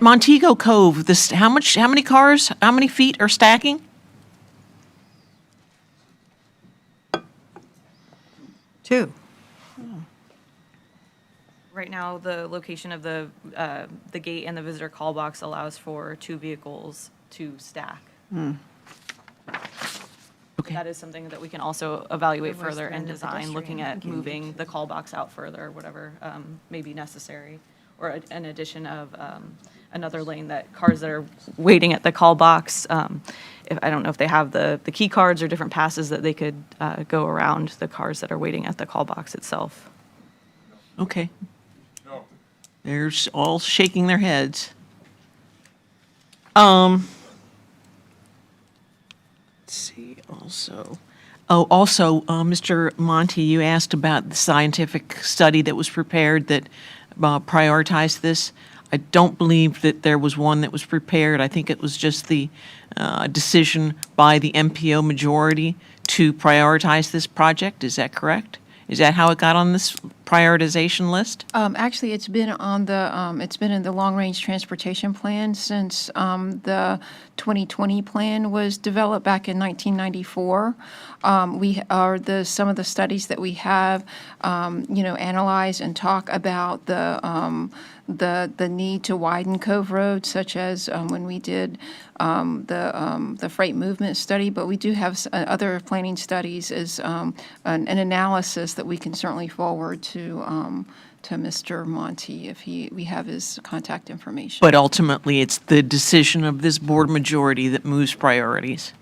Montego Cove, how many cars, how many feet are stacking? Two. Right now, the location of the gate and the visitor call box allows for 2 vehicles to stack. Okay. That is something that we can also evaluate The west further and end of design, looking pedestrian. at moving the call box out further, whatever may be necessary, or an addition of another lane that cars that are waiting at the call box, I don't know if they have the key cards or different passes that they could go around the cars that are waiting at the call box itself. Okay. They're all shaking their heads. Let's see, also. Mr. Monty, you asked about the scientific study that was prepared that prioritized this. I don't believe that there was one that was prepared. I think it was just the decision by the MPO majority to prioritize this project. Is that correct? Is that how it got on this prioritization list? Actually, it's been on the, it's been in the long-range transportation plan since the 2020 plan was developed back in 1994. We are some of the studies that we have, analyze and talk about the need to widen Cove Road, such as when we did the freight movement study, but we do have other planning studies as an analysis that we can certainly forward to Mr. Monty if we have his contact information. But ultimately, it's the decision of this board majority that moves priorities.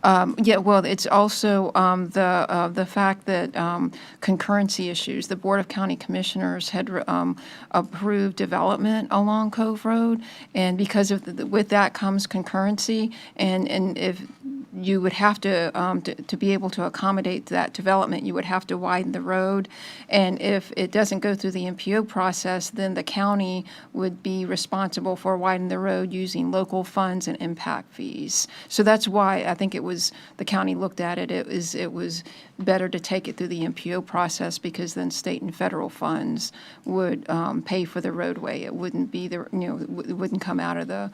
Yeah, well, it's also the fact that concurrency issues, the Board of County Commissioners had approved development along Cove Road, and because of with that comes concurrency, and if you would have to be able to accommodate that development, you would have to widen the road, and if it doesn't go through the MPO process, then the county would be responsible for widening the road using local funds and impact fees. So that's why I think the county looked at it. It was better to take it through the MPO process because then state and federal funds would pay for the roadway. It wouldn't be it wouldn't come out of the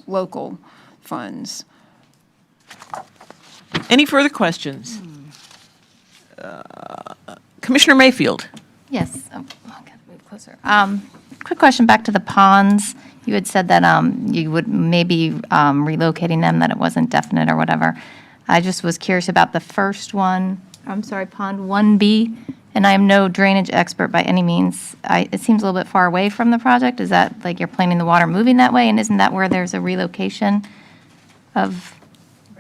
local funds. Any further questions? Commissioner Mayfield? Yes. Oh, I gotta move closer. Quick question back to the ponds. You had said that you would maybe relocating them, that it wasn't definite or whatever. I just was curious about the first one. I'm sorry, Pond 1B, and I am no drainage expert by any means. It seems a little bit far away from the project. Is that like you're planning the water moving that way, and isn't that where there's a relocation of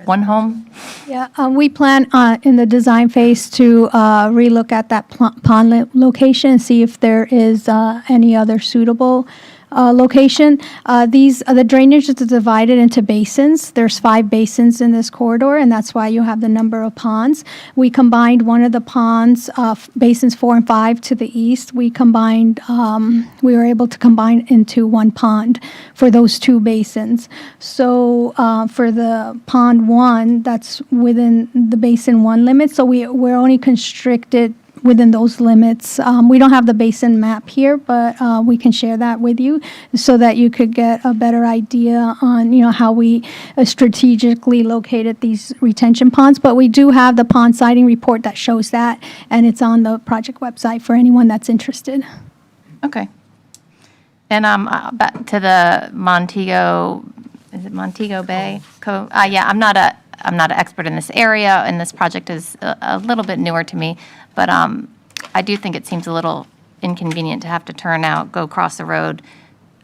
one home? Yeah, we plan in the design phase to relook at that pond location and see if there is any other suitable location. The drainage is divided into basins. There's 5 basins in this corridor, and that's why you have the number of ponds. We combined one of the ponds, basins 4 and 5 to the east. We were able to combine into one pond for those 2 basins. So for the pond 1, that's within the basin 1 limit. So we're only constricted within those limits. We don't have the basin map here, but we can share that with you so that you could get a better idea on, how we strategically located these retention ponds. But we do have the pond siting report that shows that, and it's on the project website for anyone that's interested. Okay. And back to the Montego, is it Montego Bay? Yeah, I'm not an expert in this area, and this project is a little bit newer to me, but I do think it seems a little inconvenient to have to go across the road,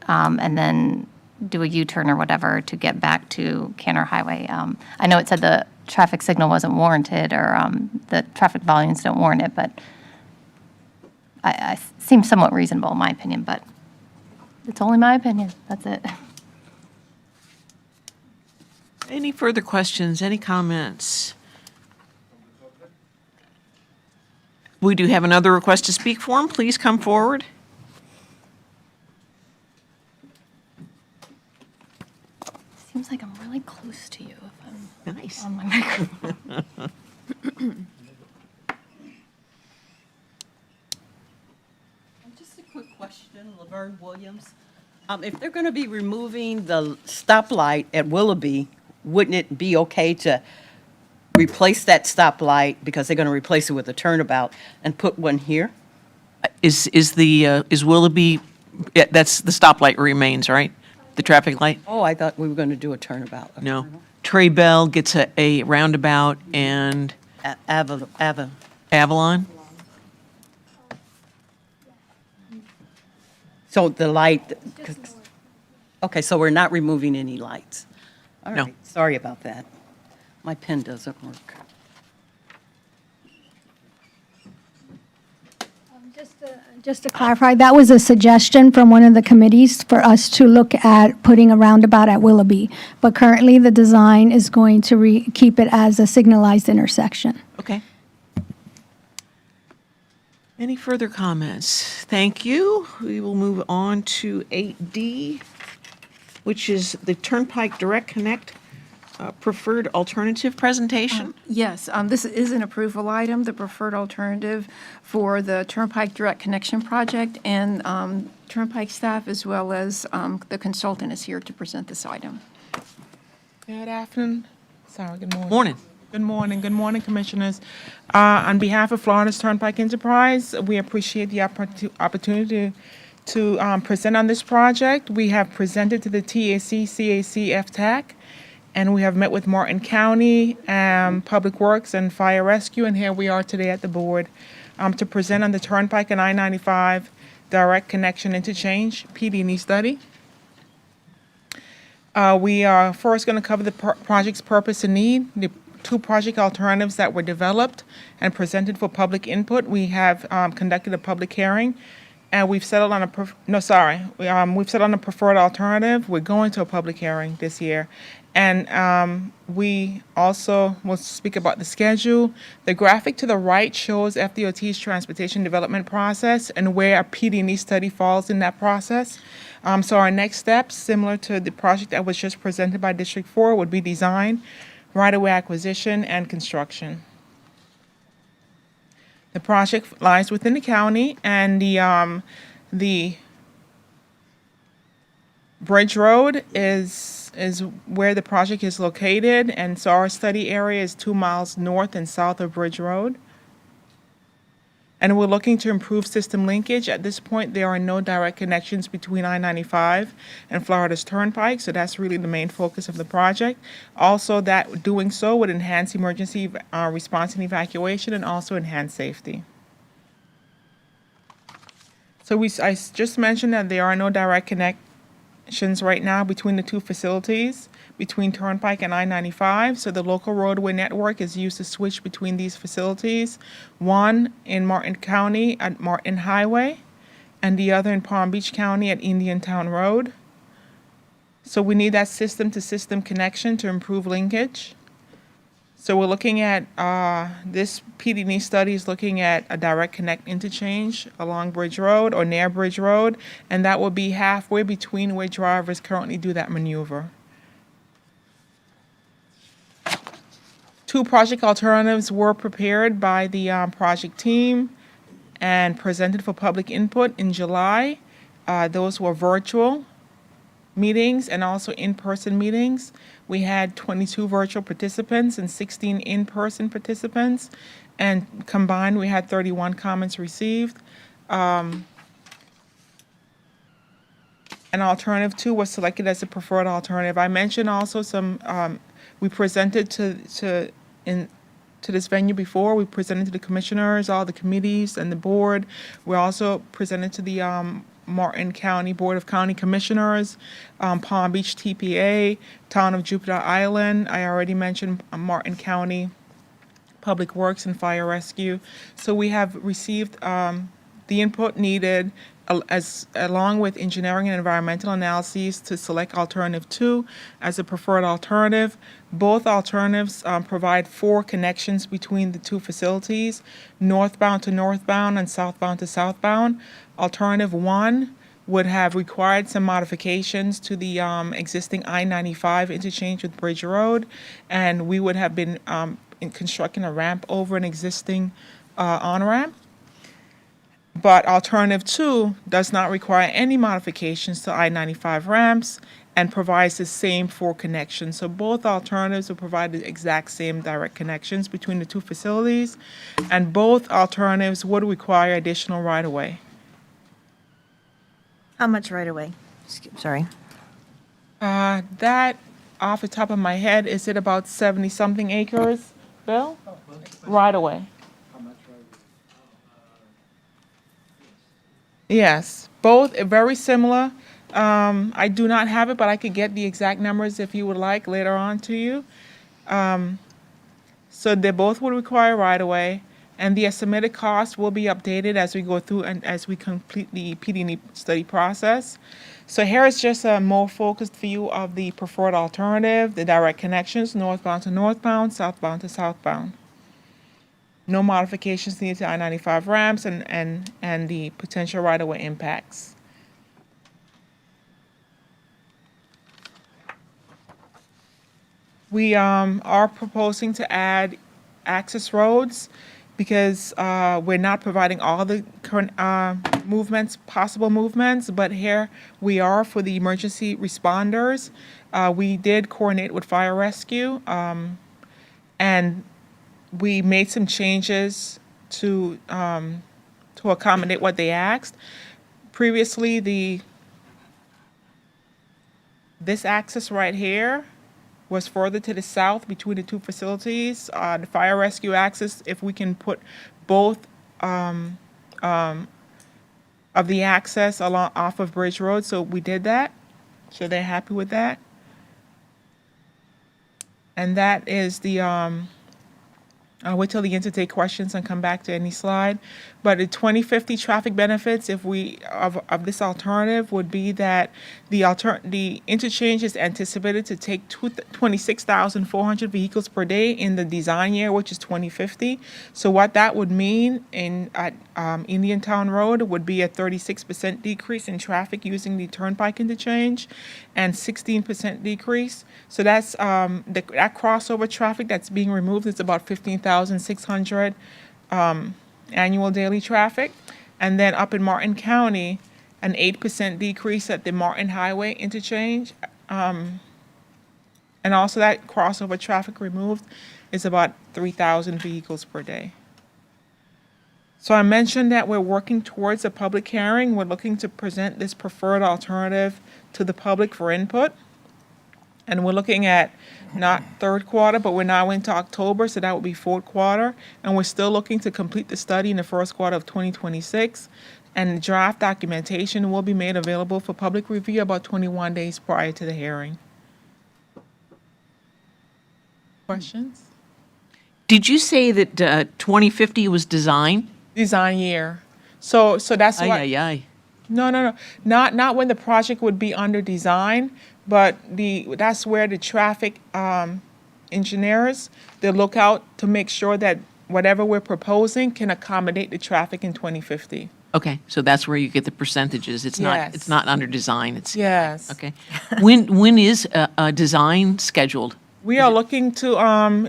and then do a U-turn or whatever to get back to Canner Highway. I know it said the traffic signal wasn't warranted, or the traffic volumes don't warrant it, but I seems somewhat reasonable in my opinion, but it's only my opinion. That's it. Any further questions, any comments? We do have another request to speak form. Please come forward. Seems like I'm really close to you if I'm Nice. on my microphone. Just a quick question, Laverne Williams. If they're going to be removing the stoplight at Willoughby, wouldn't it be okay to replace that stoplight, because they're going to replace it with a turnabout, and put one here? Is Willoughby, that's the stoplight remains, right? The traffic light? Oh, I thought we were going to do a turnabout. No. Trey Bell gets a roundabout, and Avalon? So the light, okay, so we're not removing any lights. All No. right, sorry about that. My pen doesn't work. Just to clarify, that was a suggestion from one of the committees for us to look at putting a roundabout at Willoughby. But currently, the design is going to keep it as a signalized intersection. Okay. Any further comments? Thank you. We will move on to 8D, which is the Turnpike Direct Connect preferred alternative presentation. Yes, this is an approval item, the preferred alternative for the Turnpike Direct Connection Project, and Turnpike staff as well as the consultant is here to present this item. Good afternoon. Sorry, good morning. Morning. Good morning, Commissioners. On behalf of Florida's Turnpike Enterprise, we appreciate the opportunity to present on this project. We have presented to the TAC, CAC, FTAC, and we have met with Martin County, Public Works, and Fire Rescue, and here we are today at the board to present on the Turnpike and I-95 Direct Connection Interchange PD&E study. We are first going to cover the project's purpose and need, the two project alternatives that were developed and presented for public input. We have conducted a public hearing, and we've settled on we've settled on a preferred alternative. We're going to a public hearing this year. And we also will speak about the schedule. The graphic to the right shows FDOT's transportation development process and where a PD&E study falls in that process. So our next steps, similar to the project that was just presented by District 4, would be design, right-of-way acquisition, and construction. The project lies within the county, and the Bridge Road is where the project is located, and so our study area is 2 miles north and south of Bridge Road. And we're looking to improve system linkage. At this point, there are no direct connections between I-95 and Florida's Turnpike, so that's really the main focus of the project. Also, that doing so would enhance emergency response and evacuation and also enhance safety. So I just mentioned that there are no direct connections right now between the two facilities, between Turnpike and I-95, so the local roadway network is used to switch between these facilities, one in Martin County at Martin Highway, and the other in Palm Beach County at Indiantown Road. So we need that system-to-system connection to improve linkage. So we're looking at, this PD&E study is looking at a direct connect interchange along Bridge Road or near Bridge Road, and that will be halfway between where drivers currently do that maneuver. Two project alternatives were prepared by the project team and presented for public input in July. Those were virtual meetings and also in-person meetings. We had 22 virtual participants and 16 in-person participants, and combined we had 31 comments received. And alternative 2 was selected as the preferred alternative. I mentioned also we presented to this venue before. We presented to the commissioners, all the committees, and the board. We also presented to the Martin County Board of County Commissioners, Palm Beach TPA, Town of Jupiter Island. I already mentioned Martin County Public Works and Fire Rescue. So we have received the input needed along with engineering and environmental analyses to select alternative 2 as a preferred alternative. Both alternatives provide 4 connections between the two facilities, northbound to northbound and southbound to southbound. Alternative 1 would have required some modifications to the existing I-95 interchange with Bridge Road, and we would have been constructing a ramp over an existing on-ramp. But alternative 2 does not require any modifications to I-95 ramps and provides the same 4 connections. So both alternatives will provide the exact same direct connections between the two facilities, and both alternatives would require additional right-of-way. How much right away? Sorry. That, off the top of my head, is it about 70-something acres, Bill? Right-of-way. Yes, both very similar. I do not have it, but I could get the exact numbers if you would like later on to you. So they both will require right-of-way, and the estimated cost will be updated as we go through and as we complete the PD&E study process. So here is just a more focused view of the preferred alternative, the direct connections, northbound to northbound, southbound to southbound. no modifications needed to I-95 ramps and the potential right-of-way impacts. We are proposing to add access roads because we're not providing all the current possible movements, but here we are for the emergency responders. We did coordinate with fire rescue, and we made some changes to accommodate what they asked. Previously, this access right here was further to the south between the two facilities. The fire rescue access, if we can put both of the access along off of Bridge Road, so we did that. So they're happy with that. And that is the, I'll wait till the end to take questions and come back to any slide. But the 2050 traffic benefits, if we, of this alternative would be that the interchange is anticipated to take 26,400 vehicles per day in the design year, which is 2050. So what that would mean at Indian Town Road would be a 36% decrease in traffic using the turnpike interchange and 16% decrease. So that's that crossover traffic that's being removed is about 15,600 annual daily traffic. And then up in Martin County, an 8% decrease at the Martin Highway interchange. And also that crossover traffic removed is about 3,000 vehicles per day. So I mentioned that we're working towards a public hearing. We're looking to present this preferred alternative to the public for input. And we're looking at not third quarter, but we're now into October, so that would be fourth quarter. And we're still looking to complete the study in the first quarter of 2026. And the draft documentation will be made available for public review about 21 days prior to the hearing. Questions? Did you say that 2050 was design? Design year. So that's Ay, what. ay, ay. No. Not when the project would be under design, but that's where the traffic engineers, they look out to make sure that whatever we're proposing can accommodate the traffic in 2050. Okay, so that's where you get the percentages. It's Yes. not under design. It's Yes. okay. When is a design scheduled? We are looking to,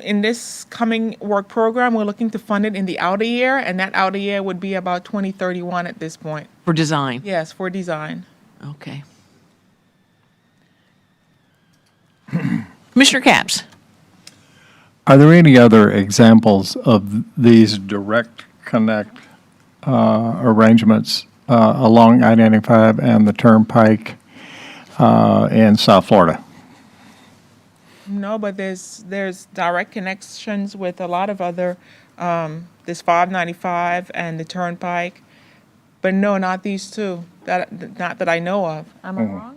in this coming work program, we're looking to fund it in the outer year, and that outer year would be about 2031 at this point. For design? Yes, for design. Okay. Commissioner Capps? Are there any other examples of these direct connect arrangements along I-95 and the Turnpike in South Florida? No, but there's direct connections with a lot of other, this 595 and the Turnpike, but no, not these two, not that I know of. Am I wrong?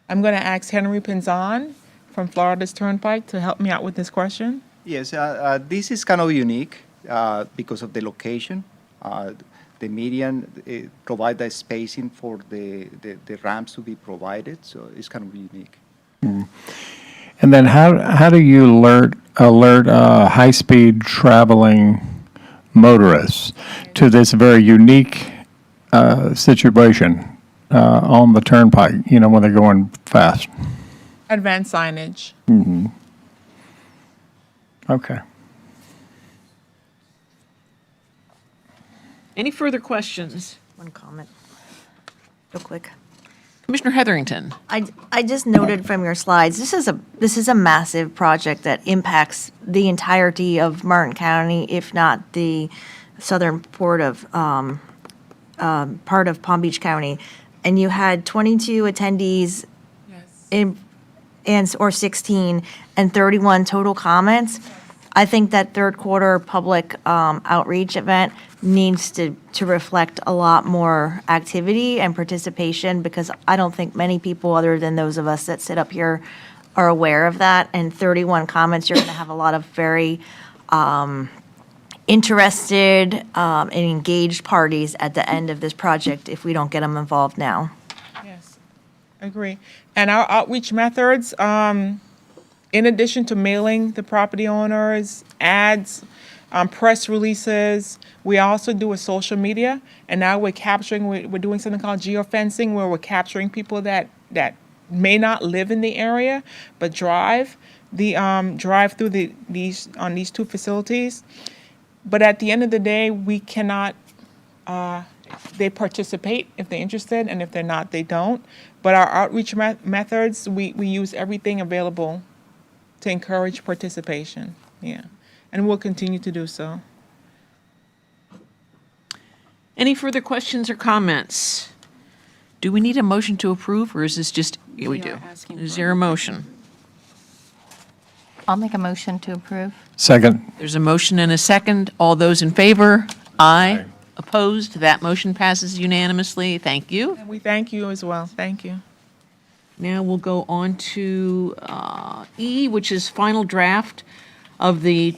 I'm going to ask Henry Pinzon from Florida's Turnpike to help me out with this question. Yes, this is kind of unique because of the location. The median provide the spacing for the ramps to be provided, so it's kind of unique. And then how do you alert high-speed traveling motorists to this very unique situation on the Turnpike, when they're going fast? Advanced signage. Mm-hmm. Okay. Any further questions? One comment, real quick. Commissioner Hetherington? I just noted from your slides, this is a massive project that impacts the entirety of Martin County, if not the southern part of Palm Beach County. And you had 22 attendees or 16 and 31 total comments. I think that third quarter public outreach event needs to reflect a lot more activity and participation, because I don't think many people, other than those of us that sit up here, are aware of that. And 31 comments, you're going to have a lot of very interested and engaged parties at the end of this project if we don't get them involved now. Yes, agree. And our outreach methods, in addition to mailing the property owners, ads, press releases, we also do a social media. And now we're capturing, we're doing something called geofencing, where we're capturing people that may not live in the area, but drive through these two facilities. But at the end of the day, we cannot, they participate if they're interested, and if they're not, they don't. But our outreach methods, we use everything available to encourage participation, yeah. And we'll continue to do so. Any further questions or comments? Do we need a motion to approve, or is this just, yeah, we do. Is there a motion? I'll make a motion to approve. Second. There's a motion and a second. All those in favor? Aye. Opposed? That motion passes unanimously. Thank you. And we thank you as well, thank you. Now we'll go on to E, which is final draft of the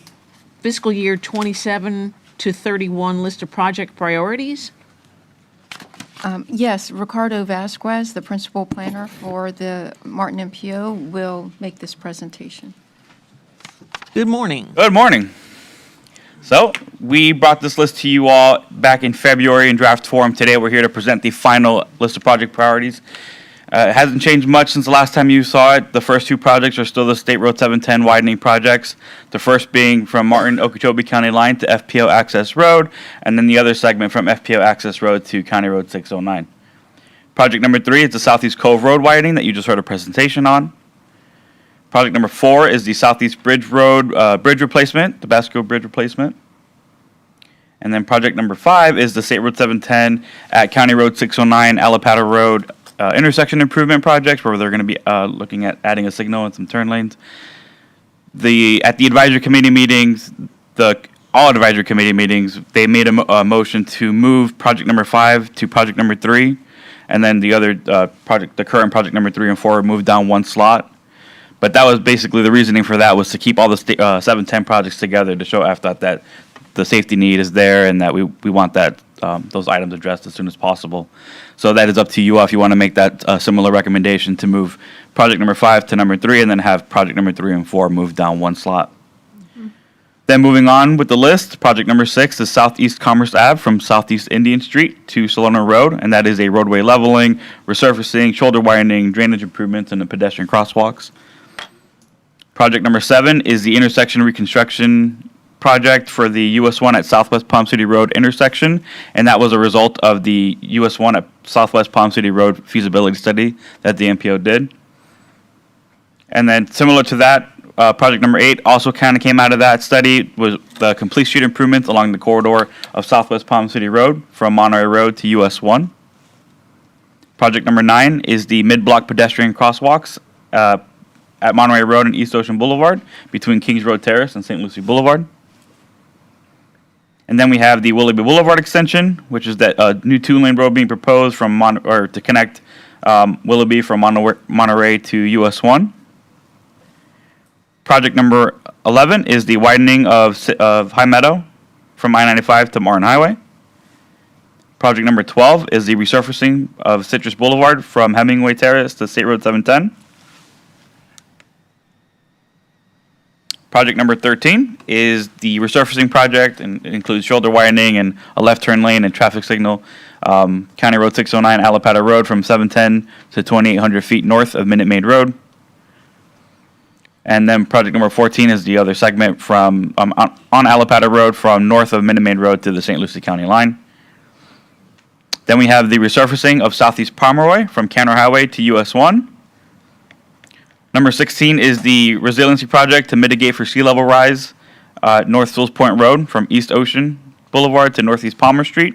fiscal year 27 to 31 list of project priorities. Yes, Ricardo Vasquez, the principal planner for the Martin MPO, will make this presentation. Good morning. Good morning. So, we brought this list to you all back in February in draft form. Today, we're here to present the final list of project priorities. It hasn't changed much since the last time you saw it. The first two projects are still the State Road 710 widening projects. The first being from Martin Okeechobee County line to FPO Access Road, and then the other segment from FPO Access Road to County Road 609. Project number 3 is the Southeast Cove Road widening that you just heard a presentation on. Project number 4 is the Southeast Bridge Road bridge replacement, Tabasco Bridge replacement. And then project number 5 is the State Road 710 at County Road 609, Alapata Road intersection improvement project, where they're going to be looking at adding a signal and some turn lanes. At the advisory committee meetings, all advisory committee meetings, they made a motion to move project number 5 to project number 3, and then the other the current project number 3 and 4 moved down one slot. But that was basically the reasoning for that, was to keep all the 710 projects together to show FDOT that the safety need is there and that we want that those items addressed as soon as possible. So that is up to you all if you want to make that similar recommendation to move project number 5 to number 3, and then have project number 3 and 4 move down one slot. Then moving on with the list, project number 6 is Southeast Commerce Ave from Southeast Indian Street to Solona Road, and that is a roadway leveling, resurfacing, shoulder widening, drainage improvements, and the pedestrian crosswalks. Project number 7 is the intersection reconstruction project for the US 1 at Southwest Palm City Road intersection, and that was a result of the US 1 at Southwest Palm City Road feasibility study that the MPO did. And then similar to that, project number 8 also kind of came out of that study, was the complete street improvements along the corridor of Southwest Palm City Road from Monterey Road to US 1. Project number 9 is the mid-block pedestrian crosswalks at Monterey Road and East Ocean Boulevard between Kings Road Terrace and St. Lucie Boulevard. And then we have the Willoughby Boulevard extension, which is that new two-lane road being proposed from to connect Willoughby from Monterey to US 1. Project number 11 is the widening of High Meadow from I-95 to Martin Highway. Project number 12 is the resurfacing of Citrus Boulevard from Hemingway Terrace to State Road 710. Project number 13 is the resurfacing project, and it includes shoulder widening and a left turn lane and traffic signal, County Road 609, Alapata Road from 710 to 2,800 feet north of Minute Maid Road. And then project number 14 is the other segment from on Alapata Road from north of Minute Maid Road to the St. Lucie County line. Then we have the resurfacing of Southeast Pomeroy from Cantor Highway to US 1. Number 16 is the resiliency project to mitigate for sea level rise, North Sills Point Road from East Ocean Boulevard to Northeast Palmer Street.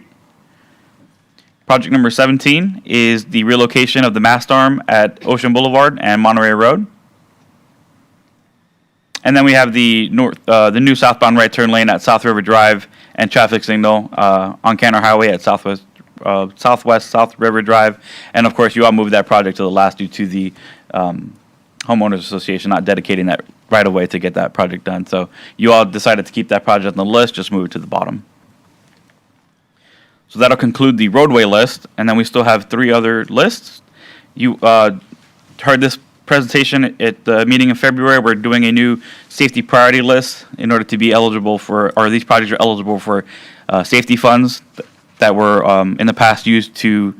Project number 17 is the relocation of the mast arm at Ocean Boulevard and Monterey Road. And then we have the new southbound right turn lane at South River Drive and traffic signal on Cantor Highway at Southwest South River Drive. And of course, you all moved that project to the last due to the Homeowners Association not dedicating that right away to get that project done. So you all decided to keep that project on the list, just move it to the bottom. So that'll conclude the roadway list, and then we still have 3 other lists. You heard this presentation at the meeting in February, we're doing a new safety priority list in order to be eligible for, or these projects are eligible for safety funds that were in the past used to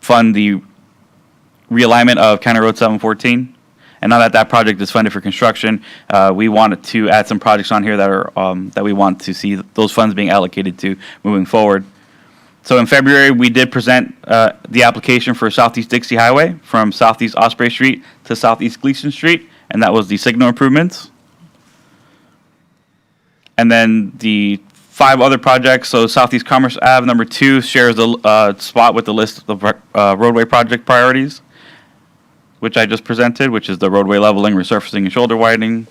fund the realignment of County Road 714. And now that that project is funded for construction, we wanted to add some projects on here that are that we want to see those funds being allocated to moving forward. So in February, we did present the application for Southeast Dixie Highway from Southeast Osprey Street to Southeast Gleason Street, and that was the signal improvements. And then the 5 other projects, so Southeast Commerce Ave, number 2, shares a spot with the list of roadway project priorities, which I just presented, which is the roadway leveling, resurfacing, and shoulder widening.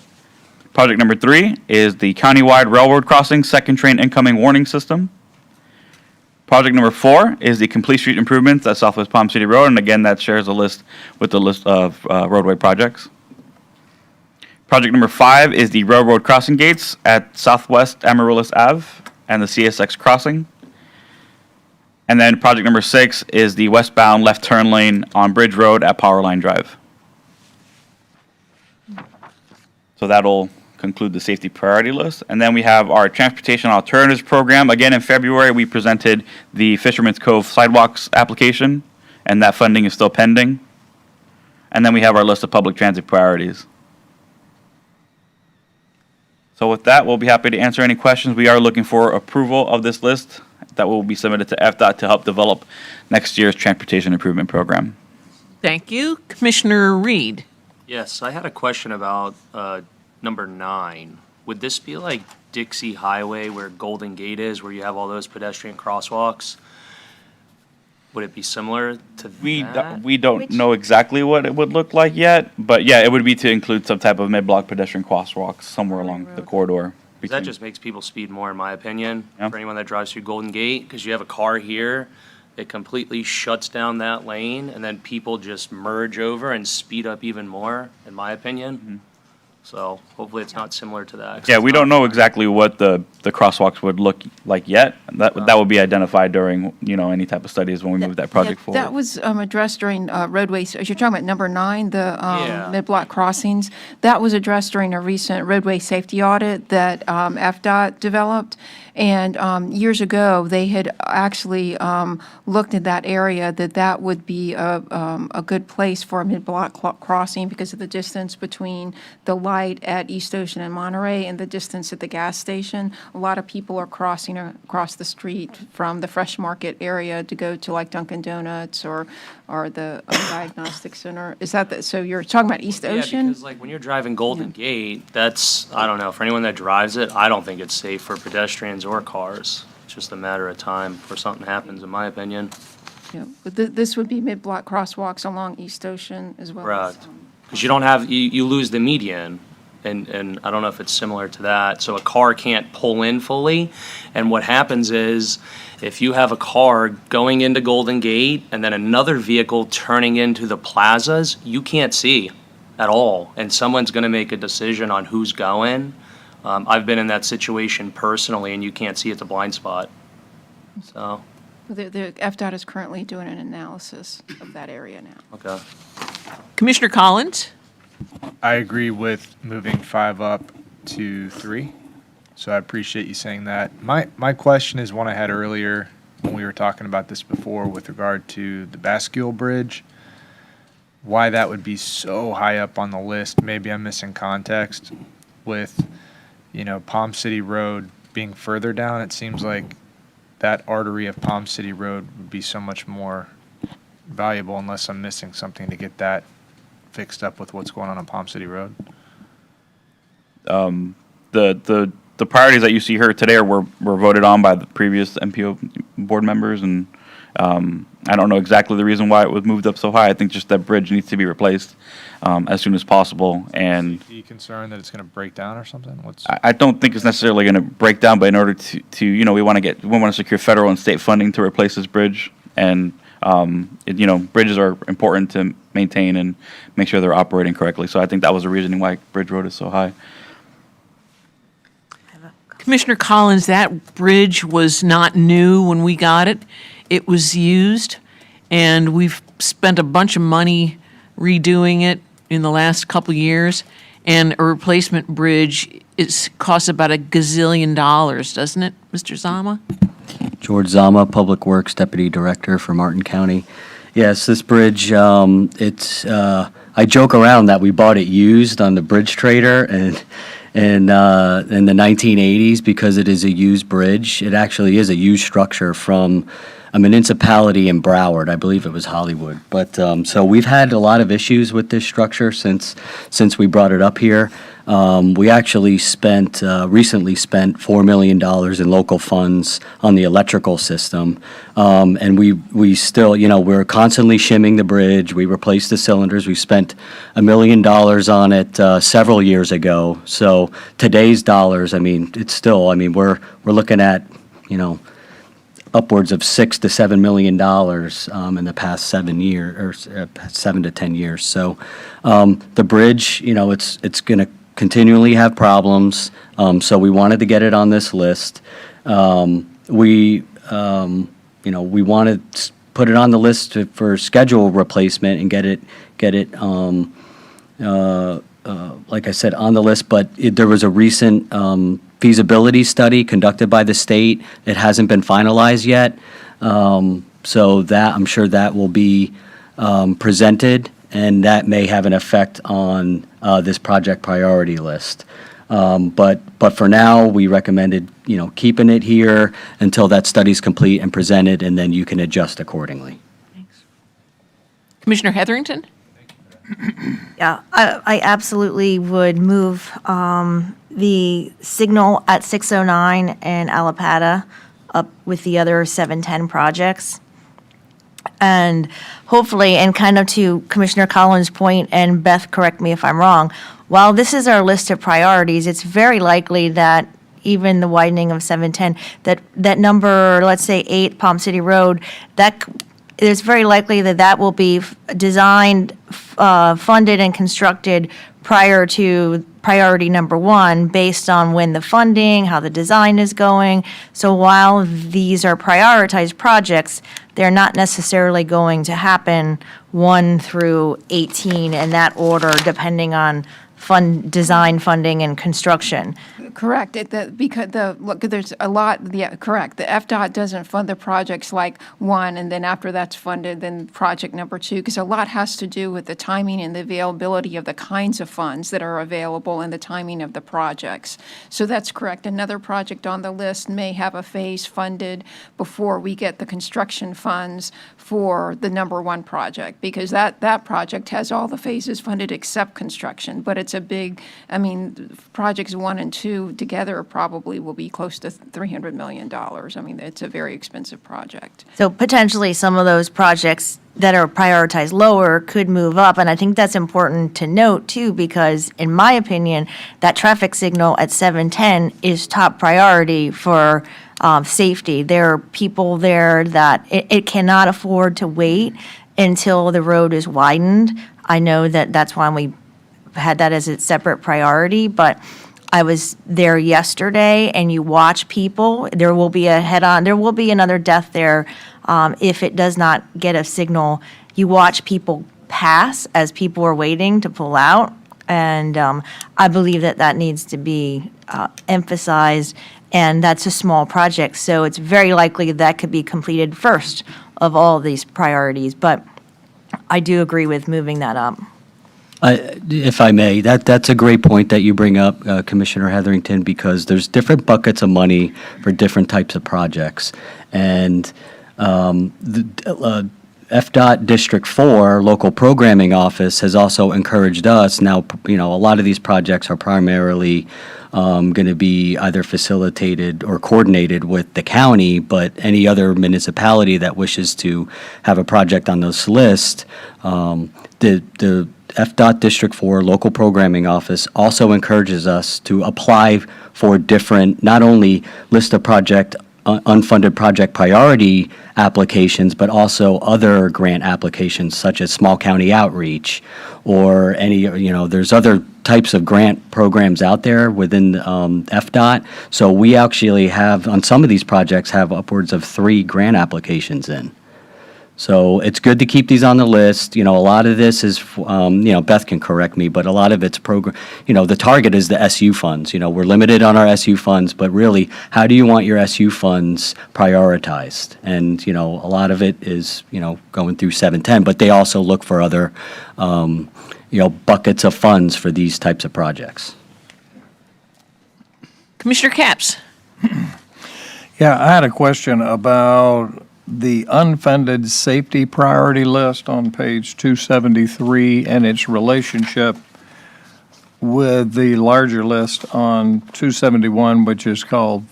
Project number 3 is the countywide railroad crossing second train incoming warning system. Project number 4 is the complete street improvements at Southwest Palm City Road, and again, that shares a list with the list of roadway projects. Project number 5 is the railroad crossing gates at Southwest Amaryllis Ave and the CSX crossing. And then project number 6 is the westbound left turn lane on Bridge Road at Powerline Drive. So that'll conclude the safety priority list. And then we have our transportation alternatives program. Again, in February, we presented the Fisherman's Cove sidewalks application, and that funding is still pending. And then we have our list of public transit priorities. So with that, we'll be happy to answer any questions. We are looking for approval of this list that will be submitted to FDOT to help develop next year's transportation improvement program. Thank you. Commissioner Reed. Yes, I had a question about number 9. Would this be like Dixie Highway where Golden Gate is, where you have all those pedestrian crosswalks? Would it be similar to that? We don't know exactly what it would look like yet, but yeah, it would be to include some type of mid-block pedestrian crosswalks somewhere along the corridor. That just makes people speed more, in my opinion, for anyone that drives through Golden Gate, because you have a car here, it completely shuts down that lane, and then people just merge over and speed up even more, in my opinion. So hopefully it's not similar to that. 'cause Yeah, it's we not- don't know exactly what the crosswalks would look like yet. That will be identified during, any type of studies when we move that project forward. That was addressed during roadways, you're talking about number 9, the mid-block crossings. That was addressed during a recent roadway safety audit that FDOT developed. And years ago, they had actually looked at that area, that would be a good place for a mid-block crossing because of the distance between the light at East Ocean and Monterey and the distance at the gas station. A lot of people are crossing across the street from the Fresh Market area to go to like Dunkin' Donuts or the diagnostic center. Is that so you're talking about East Yeah, Ocean? because like when you're driving Golden Gate, that's, I don't know, for anyone that drives it, I don't think it's safe for pedestrians or cars. It's just a matter of time before something happens, in my opinion. Yeah, but this would be mid-block crosswalks along East Ocean as well as. Correct. Because you don't have, you lose the median, and I don't know if it's similar to that. So a car can't pull in fully, and what happens is, if you have a car going into Golden Gate and then another vehicle turning into the plazas, you can't see at all, and someone's gonna make a decision on who's going. I've been in that situation personally, and you can't see it's a blind spot, so. The FDOT is currently doing an analysis of that area now. Okay. Commissioner Collins. I agree with moving 5 up to 3, so I appreciate you saying that. My question is one I had earlier when we were talking about this before with regard to the Bascule Bridge, why that would be so high up on the list. Maybe I'm missing context with, Palm City Road being further down. It seems like that artery of Palm City Road would be so much more valuable unless I'm missing something to get that fixed up with what's going on Palm City Road. The priorities that you see here today were voted on by the previous MPO board members, and I don't know exactly the reason why it was moved up so high. I think just that bridge needs to be replaced as soon as possible. And Safety concern that it's going to break down or something? I don't think it's necessarily going to break down, but in order to we want to secure federal and state funding to replace this bridge, and bridges are important to maintain and make sure they're operating correctly. So I think that was the reasoning why Bridge Road is so high. Commissioner Collins, that bridge was not new when we got it. It was used, and we've spent a bunch of money redoing it in the last couple years, and a replacement bridge costs about $1 gazillion, doesn't it, Mr. Zama? George Zama, Public Works Deputy Director for Martin County. Yes, this bridge, I joke around that we bought it used on the Bridge Trader and in the 1980s because it is a used bridge. It actually is a used structure from a municipality in Broward. I believe it was Hollywood. But so we've had a lot of issues with this structure since we brought it up here. We actually recently spent $4 million in local funds on the electrical system. And we still, we're constantly shimming the bridge. We replaced the cylinders. We spent $1 million on it several years ago. So today's dollars, it's still, we're looking at, upwards of $6 to $7 million in the past 7 years, or 7 to 10 years. So the bridge, it's going to continually have problems. So we wanted to get it on this list. We want to put it on the list for schedule replacement and get it like I said, on the list. But there was a recent feasibility study conducted by the state. It hasn't been finalized yet. So that, I'm sure that will be presented, and that may have an effect on this project priority list. But for now, we recommended, keeping it here until that study's complete and presented, and then you can adjust accordingly. Commissioner Heatherington? Yeah, I absolutely would move the signal at 609 and Allapattah up with the other 710 projects. And hopefully, and kind of to Commissioner Collins' point, and Beth, correct me if I'm wrong, while this is our list of priorities, it's very likely that even the widening of 710, that number, let's say 8 Palm City Road, it's very likely that will be designed, funded, and constructed prior to priority number 1 based on when the funding, how the design is going. So while these are prioritized projects, they're not necessarily going to happen 1 through 18 in that order, depending on design, funding, and construction. Correct. Look, there's a lot, yeah, correct. The FDOT doesn't fund the projects like 1, and then after that's funded, then project number 2, because a lot has to do with the timing and the availability of the kinds of funds that are available and the timing of the projects. So that's correct. Another project on the list may have a phase funded before we get the construction funds for the number 1 project, because that project has all the phases funded except construction, but it's a big, projects 1 and 2 together probably will be close to $300 million. It's a very expensive project. So potentially some of those projects that are prioritized lower could move up. And I think that's important to note too, because in my opinion, that traffic signal at 710 is top priority for safety. There are people there that it cannot afford to wait until the road is widened. I know that's why we had that as a separate priority, but I was there yesterday, and you watch people. There will be there will be another death there if it does not get a signal. You watch people pass as people are waiting to pull out, and I believe that needs to be emphasized, and that's a small project, so it's very likely that could be completed first of all these priorities, but I do agree with moving that up. If I may, that's a great point that you bring up, Commissioner Heatherington, because there's different buckets of money for different types of projects. And the FDOT District 4 local programming office has also encouraged us. Now, a lot of these projects are primarily going to be either facilitated or coordinated with the county, but any other municipality that wishes to have a project on this list, the FDOT District 4 local programming office also encourages us to apply for different, not only list of unfunded project priority applications, but also other grant applications such as small county outreach or there's other types of grant programs out there within FDOT. So we actually have, on some of these projects, have upwards of 3 grant applications in. So it's good to keep these on the list. You know, a lot of this is, Beth can correct me, but a lot of it's program, the target is the SU funds. You know, we're limited on our SU funds, but really, how do you want your SU funds prioritized? And, a lot of it is, going through 710, but they also look for other, buckets of funds for these types of projects. Commissioner Capps? Yeah, I had a question about the unfunded safety priority list on page 273 and its relationship with the larger list on 271, which is called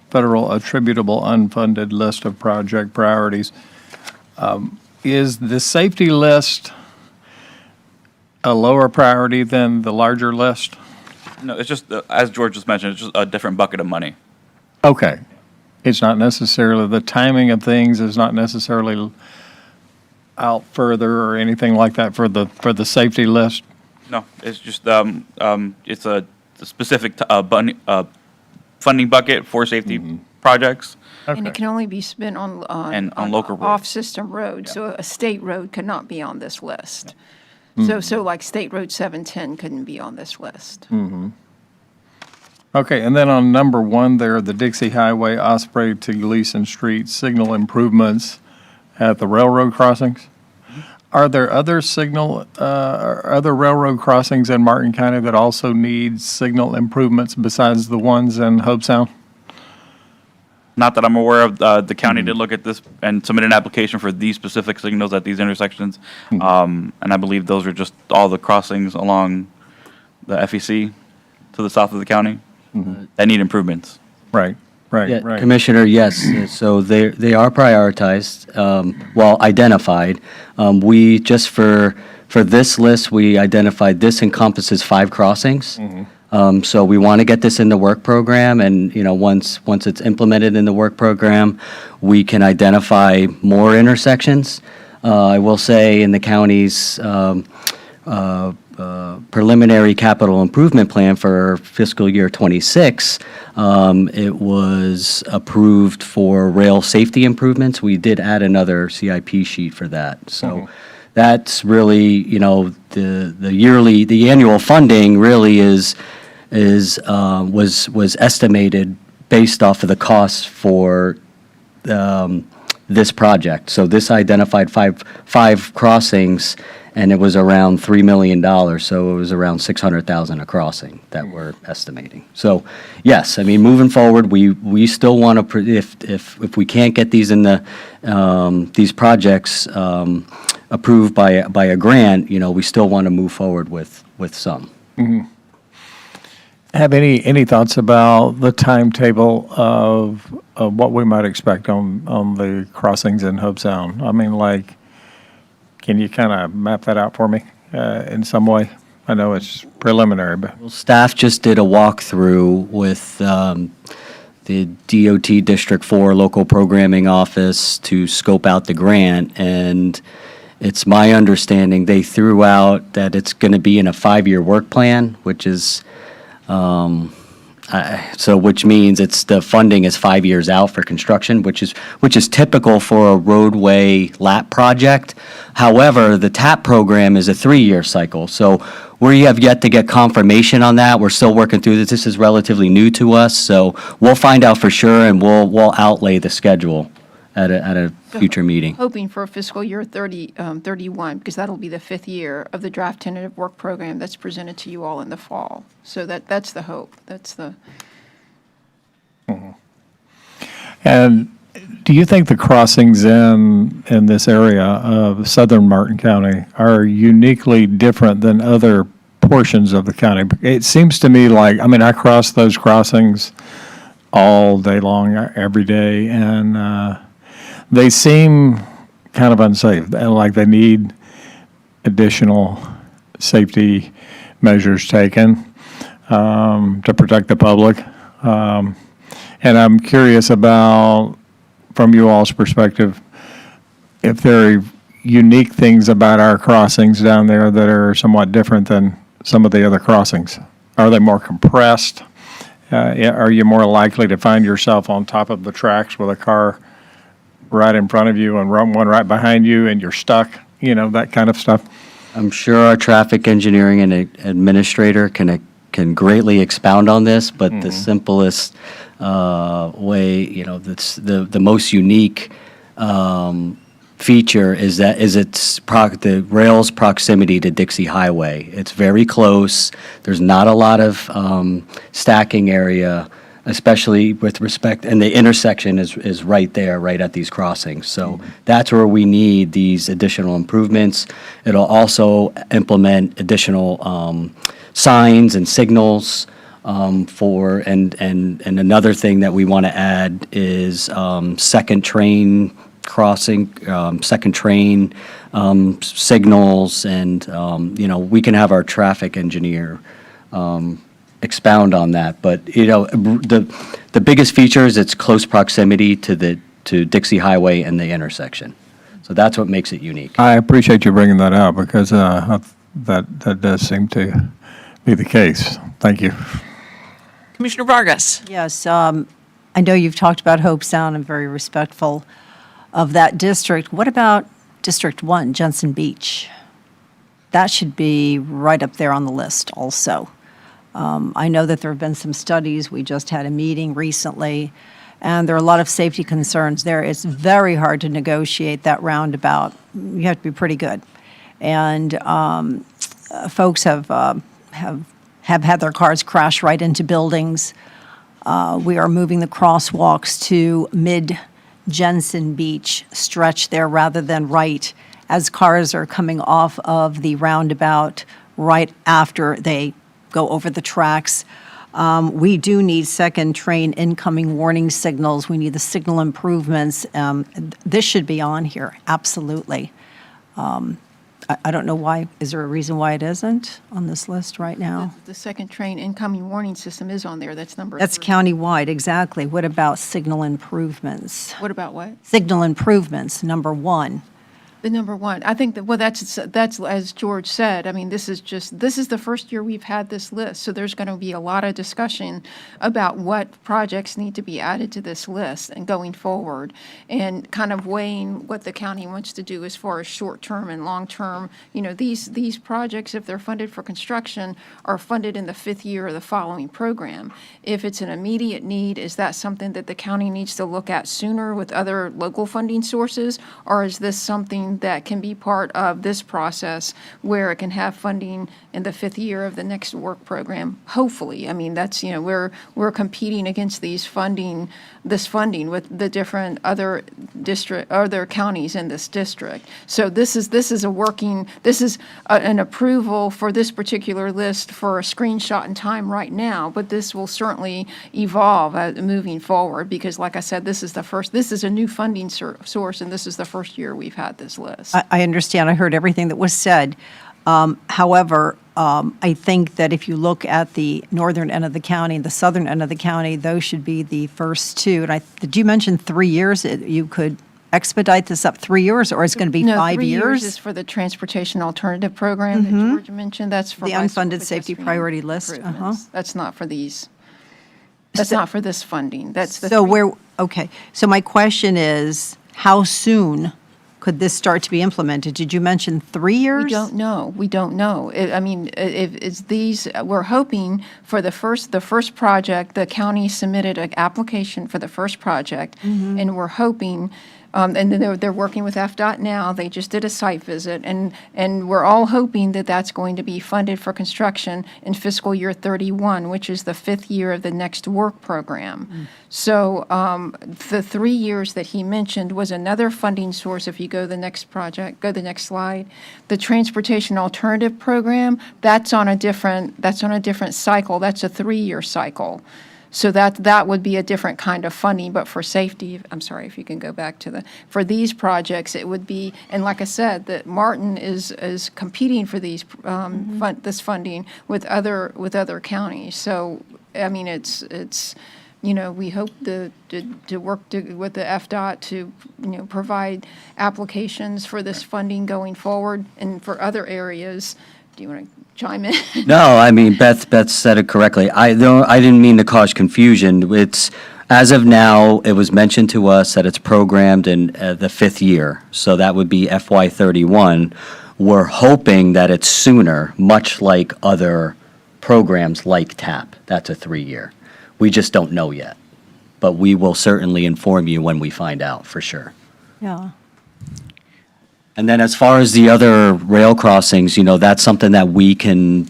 Federal Attributable Unfunded List of Project Priorities. Is the safety list a lower priority than the larger list? No, it's just, as George just mentioned, it's just a different bucket of money. Okay. It's not necessarily, the timing of things is not necessarily out further or anything like that for the safety list? No, it's just, it's a specific funding bucket for safety projects. And it can only be spent on, And on local roads. off-system roads, so a state road could not be on this list. So like State Road 710 couldn't be on this list. Okay, and then on number 1 there, the Dixie Highway, Osprey to Gleason Street, signal improvements at the railroad crossings. Are there other other railroad crossings in Martin County that also need signal improvements besides the ones in Hobe Sound? Not that I'm aware of. The county did look at this and submit an application for these specific signals at these intersections. And I believe those are just all the crossings along the FEC to the south of the county that need improvements. Right, Yeah, right. Commissioner, yes, so they are prioritized, identified. We, just for this list, we identified this encompasses 5 crossings. So we want to get this in the work program, and, once it's implemented in the work program, we can identify more intersections. I will say in the county's preliminary capital improvement plan for fiscal year '26, it was approved for rail safety improvements. We did add another CIP sheet for that. So that's really, the annual funding really was estimated based off of the costs for this project. So this identified five crossings, and it was around $3 million, so it was around $600,000 a crossing that we're estimating. So, yes, I mean, moving forward, we still want to, if we can't get these in these projects approved by a grant, we still want to move forward with some. Have any thoughts about the timetable of what we might expect on the crossings in Hobe Sound? I mean, can you kind of map that out for me in some way? I know it's preliminary, but. Well, staff just did a walkthrough with the DOT District 4 Local Programming Office to scope out the grant, and it's my understanding they threw out that it's going to be in a 5-year work plan, which is, which means the funding is 5 years out for construction, which is typical for a roadway lap project. However, the TAP program is a 3-year cycle, so we have yet to get confirmation on that. We're still working through this. This is relatively new to us, so we'll find out for sure, and we'll outlay the schedule at a future meeting. Hoping for fiscal year 31, because that'll be the 5th year of the draft tentative work program that's presented to you all in the fall. So that's the hope. That's the. And do you think the crossings in this area of southern Martin County are uniquely different than other portions of the county? It seems to me like, I cross those crossings all day long, every day, and they seem kind of unsafe, and like they need additional safety measures taken to protect the public. And I'm curious about, from you all's perspective, if there are unique things about our crossings down there that are somewhat different than some of the other crossings. Are they more compressed? Are you more likely to find yourself on top of the tracks with a car right in front of you and one right behind you and you're stuck, that kind of stuff? I'm sure our traffic engineering and administrator can greatly expound on this, but the simplest way, that's the most unique feature is the rail's proximity to Dixie Highway. It's very close. There's not a lot of stacking area, especially with respect, and the intersection is right there, right at these crossings. So that's where we need these additional improvements. It'll also implement additional signs and signals and another thing that we want to add is second train crossing, second train signals, and we can have our traffic engineer expound on that. But the biggest feature is its close proximity to Dixie Highway and the intersection. So that's what makes it unique. I appreciate you bringing that out because that does seem to be the case. Thank you. Commissioner Vargas? Yes, I know you've talked about Hope Sound. I'm very respectful of that district. What about District 1, Jensen Beach? That should be right up there on the list also. I know that there have been some studies. We just had a meeting recently, and there are a lot of safety concerns there. It's very hard to negotiate that roundabout. You have to be pretty good. And folks have had their cars crash right into buildings. We are moving the crosswalks to mid-Jensen Beach stretch there rather than right as cars are coming off of the roundabout right after they go over the tracks. We do need second train incoming warning signals. We need the signal improvements. This should be on here, absolutely. I don't know why. Is there a reason why it isn't on this list right now? The second train incoming warning system is on there. That's number That's 3. countywide, exactly. What about signal improvements? What about what? Signal improvements, number 1. The number 1, I think that, well, that's as George said, I mean, this is the first year we've had this list, so there's going to be a lot of discussion about what projects need to be added to this list and going forward, and kind of weighing what the county wants to do as far as short-term and long-term. These projects, if they're funded for construction, are funded in the 5th year of the following program. If it's an immediate need, is that something that the county needs to look at sooner with other local funding sources, or is this something that can be part of this process where it can have funding in the 5th year of the next work program? Hopefully. I mean, that's, we're competing against this funding with the different other counties in this district. So this is an approval for this particular list for a screenshot in time right now, but this will certainly evolve moving forward because, like I said, this is a new funding source, and this is the first year we've had this list. I understand. I heard everything that was said. However, I think that if you look at the northern end of the county and the southern end of the county, those should be the first two. And did you mention 3 years? You could expedite this up 3 years, or it's going to be 5 years? 3 years is for the Transportation Alternative Program that George mentioned. That's for the unfunded safety priority list. That's not for these. That's not for this funding. That's the okay. So my question is, how soon could this start to be implemented? Did you mention 3 years? We don't know. We're hoping for the first project, the county submitted an application for the first project, and we're hoping, and then they're working with FDOT now. They just did a site visit, and we're all hoping that that's going to be funded for construction in fiscal year 31, which is the 5th year of the next work program. So the 3 years that he mentioned was another funding source. If you go to the next slide. The Transportation Alternative Program, that's on a different cycle. That's a 3-year cycle. So that would be a different kind of funding, but for safety, I'm sorry, if you can go back to for these projects, it would be, and like I said, that Martin is competing for these, this funding with other counties. So, I mean, it's we hope to work with the FDOT to, provide applications for this funding going forward and for other areas. Do you want to chime in? No, I mean, Beth said it correctly. I didn't mean to cause confusion. As of now, it was mentioned to us that it's programmed in the fifth year, so that would be FY '31. We're hoping that it's sooner, much like other programs like TAP. That's a 3-year. We just don't know yet, but we will certainly inform you when we find out, for sure. Yeah. And then as far as the other rail crossings, that's something that we can,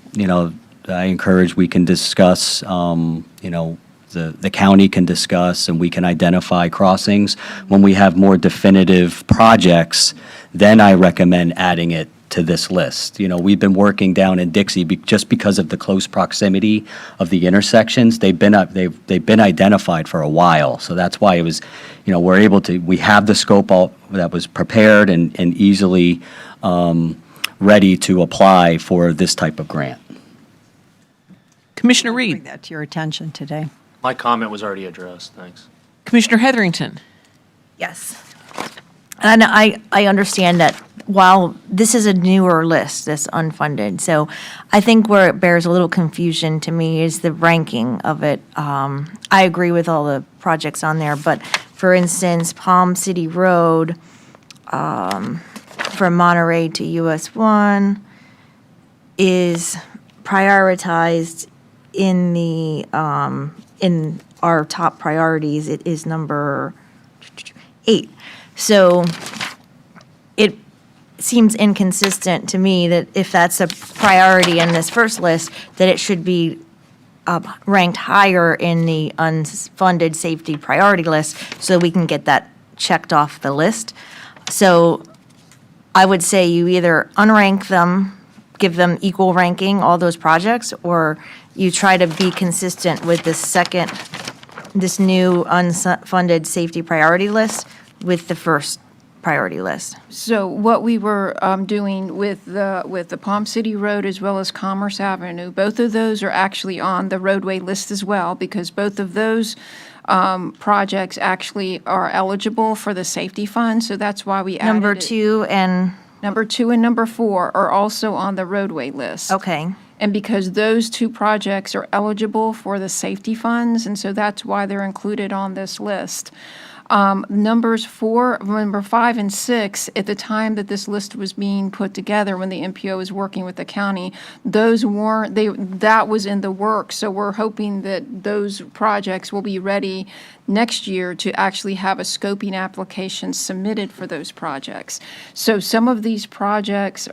I encourage we can discuss, the county can discuss, and we can identify crossings. When we have more definitive projects, then I recommend adding it to this list. We've been working down in Dixie just because of the close proximity of the intersections. They've been identified for a while, so that's why it was, we have the scope all that was prepared and easily ready to apply for this type of grant. Commissioner Bring Reed. that to your attention today. My comment was already addressed, thanks. Commissioner Heatherington. Yes. And I understand that while this is a newer list, this unfunded, so I think where it bears a little confusion to me is the ranking of it. I agree with all the projects on there, but for instance, Palm City Road, from Monterey to US 1 is prioritized in in our top priorities. It is number 8. So it seems inconsistent to me that if that's a priority in this first list, that it should be ranked higher in the unfunded safety priority list so we can get that checked off the list. So I would say you either unrank them, give them equal ranking, all those projects, or you try to be consistent with this new unfunded safety priority list with the first priority list. So what we were doing with the Palm City Road as well as Commerce Avenue, both of those are actually on the roadway list as well, because both of those projects actually are eligible for the safety fund, so that's why we added Number it. 2 and, Number 2 and number 4 are also on the roadway list. okay. And because those two projects are eligible for the safety funds, and so that's why they're included on this list. Number 5 and 6, at the time that this list was being put together, when the MPO was working with the county, that was in the works. So we're hoping that those projects will be ready next year to actually have a scoping application submitted for those projects. So some of these projects,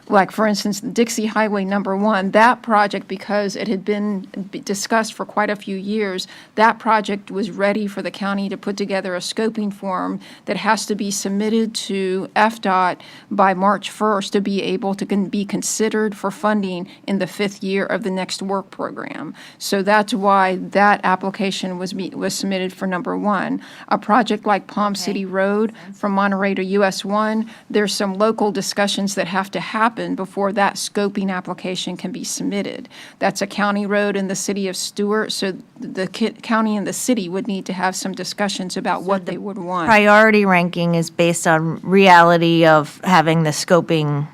like for instance, Dixie Highway number 1, that project, because it had been discussed for quite a few years, that project was ready for the county to put together a scoping form that has to be submitted to FDOT by March 1st to be able to be considered for funding in the 5th year of the next work program. So that's why that application was submitted for number 1. A project like Palm City Road from Monterey to US 1, there's some local discussions that have to happen before that scoping application can be submitted. That's a county road in the city of Stewart, so the county and the city would need to have some discussions about what they would want. Priority ranking is based on reality of having the scoping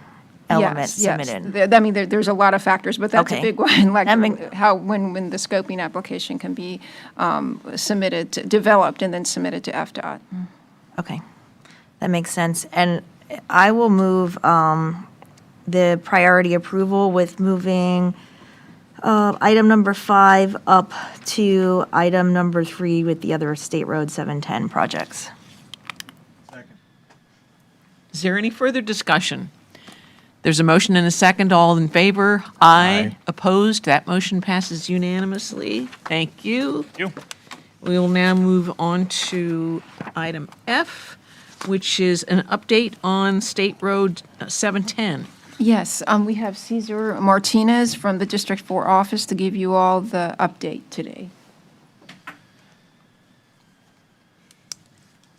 element submitted. I mean, there's a lot of factors, but that's a Okay. big one, like That make- when the scoping application can be developed and then submitted to FDOT. Okay, that makes sense. And I will move the priority approval with moving item number 5 up to item number 3 with the other State Road 710 projects. Is there any further discussion? There's a motion and a second. All in favor? Aye. Opposed? That motion passes unanimously. Thank you. Thank you. We will now move on to item F, which is an update on State Road 710. Yes, we have Cesar Martinez from the District 4 office to give you all the update today.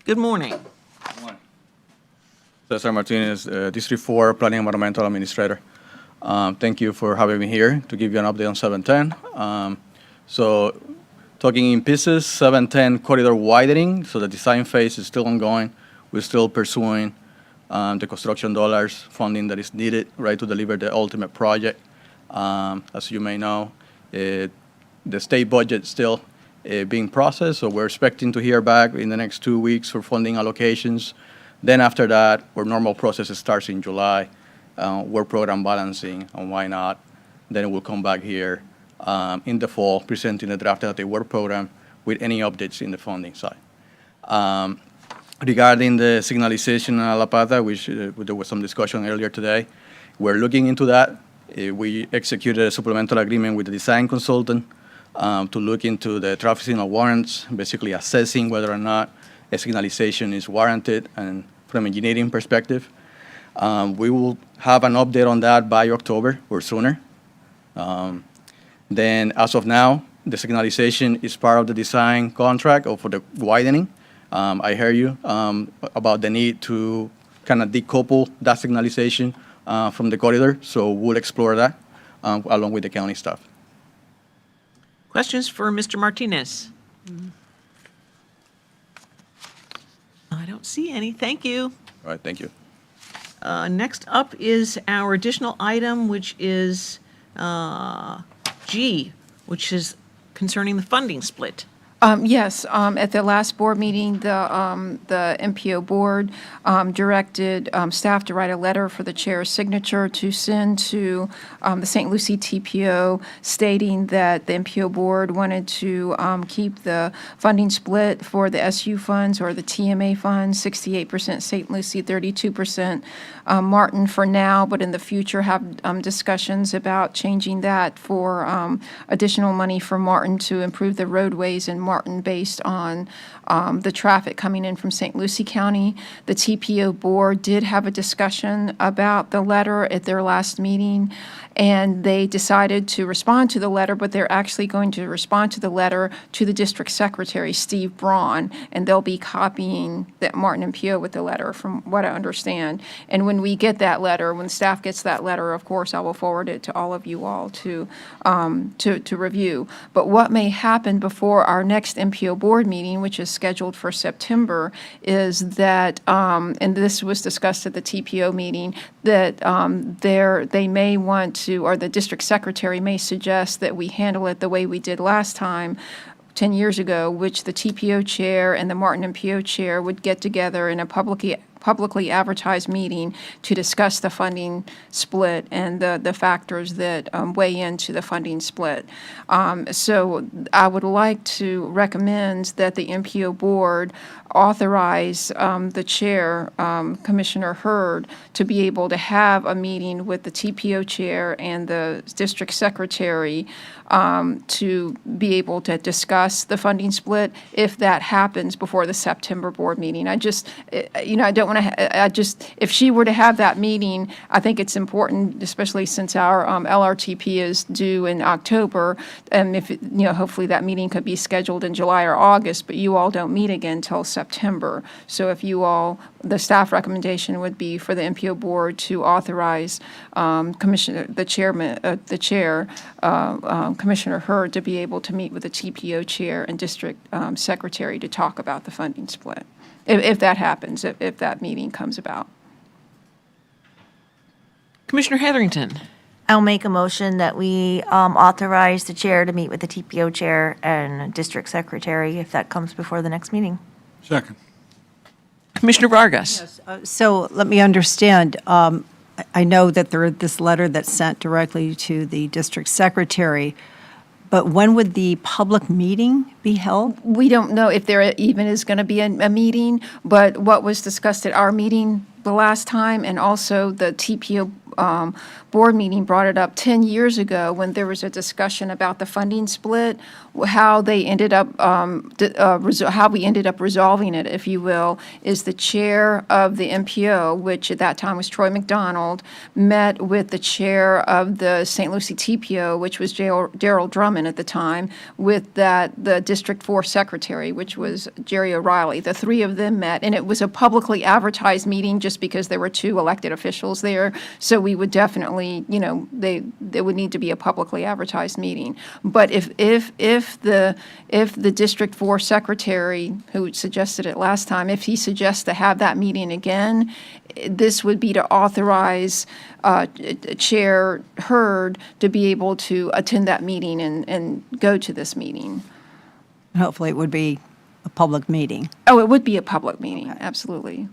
Good morning. Cesar Martinez, District 4 Planning Environmental Administrator. Thank you for having me here to give you an update on 710. So talking in pieces, 710 corridor widening, so the design phase is still ongoing. We're still pursuing the construction dollars, funding that is needed, right, to deliver the ultimate project. As you may know, the state budget still being processed, so we're expecting to hear back in the next 2 weeks for funding allocations. Then after that, our normal process starts in July. We're program balancing, and why not? Then we'll come back here in the fall, presenting the draft of the work program with any updates in the funding side. Regarding the signalization in La Pata, which there was some discussion earlier today, we're looking into that. We executed a supplemental agreement with the design consultant to look into the traffic signal warrants, basically assessing whether or not a signalization is warranted and from engineering perspective. We will have an update on that by October or sooner. Then as of now, the signalization is part of the design contract or for the widening. I hear you about the need to kind of decouple that signalization from the corridor, so we'll explore that along with the county staff. Questions for Mr. Martinez? I don't see any. Thank you. All right, thank you. Next up is our additional item, which is G, which is concerning the funding split. Yes, at the last board meeting, the MPO board directed staff to write a letter for the chair's signature to send to the St. Lucie TPO stating that the MPO board wanted to keep the funding split for the SU funds or the TMA funds, 68% St. Lucie, 32% Martin for now, but in the future have discussions about changing that for additional money for Martin to improve the roadways in Martin based on the traffic coming in from St. Lucie County. The TPO board did have a discussion about the letter at their last meeting, and they decided to respond to the letter, but they're actually going to respond to the letter to the district secretary, Steve Braun, and they'll be copying that Martin MPO with the letter, from what I understand. And when we get that letter, when staff gets that letter, of course, I will forward it to all of you all to review. But what may happen before our next MPO board meeting, which is scheduled for September, is that, and this was discussed at the TPO meeting, that they may want to, or the district secretary may suggest that we handle it the way we did last time, 10 years ago, which the TPO chair and the Martin MPO chair would get together in a publicly advertised meeting to discuss the funding split and the factors that weigh into the funding split. So I would like to recommend that the MPO board authorize the chair, Commissioner Hurd, to be able to have a meeting with the TPO chair and the district secretary to be able to discuss the funding split if that happens before the September board meeting. I just, I don't want to, if she were to have that meeting, I think it's important, especially since our LRTP is due in October, and if, hopefully that meeting could be scheduled in July or August, but you all don't meet again until September. So if you all, the staff recommendation would be for the MPO board to authorize the chair, Commissioner Hurd, to be able to meet with the TPO chair and district secretary to talk about the funding split, if that happens, if that meeting comes about. Commissioner Heatherington. I'll make a motion that we authorize the chair to meet with the TPO chair and district secretary if that comes before the next meeting. Second. Commissioner Vargas. So let me understand. I know that there is this letter that's sent directly to the district secretary, but when would the public meeting be held? We don't know if there even is going to be a meeting, but what was discussed at our meeting the last time, and also the TPO board meeting brought it up 10 years ago when there was a discussion about the funding split, how they ended up, how we ended up resolving it, if you will, is the chair of the MPO, which at that time was Troy McDonald, met with the chair of the St. Lucie TPO, which was Daryl Drummond at the time, with the District 4 secretary, which was Jerry O'Reilly. The three of them met, and it was a publicly advertised meeting just because there were two elected officials there. So we would definitely, there would need to be a publicly advertised meeting. But if the District 4 secretary, who suggested it last time, if he suggests to have that meeting again, this would be to authorize Chair Hurd to be able to attend that meeting and go to this meeting. Hopefully, it would be a public meeting. Oh, it would be a public meeting, absolutely.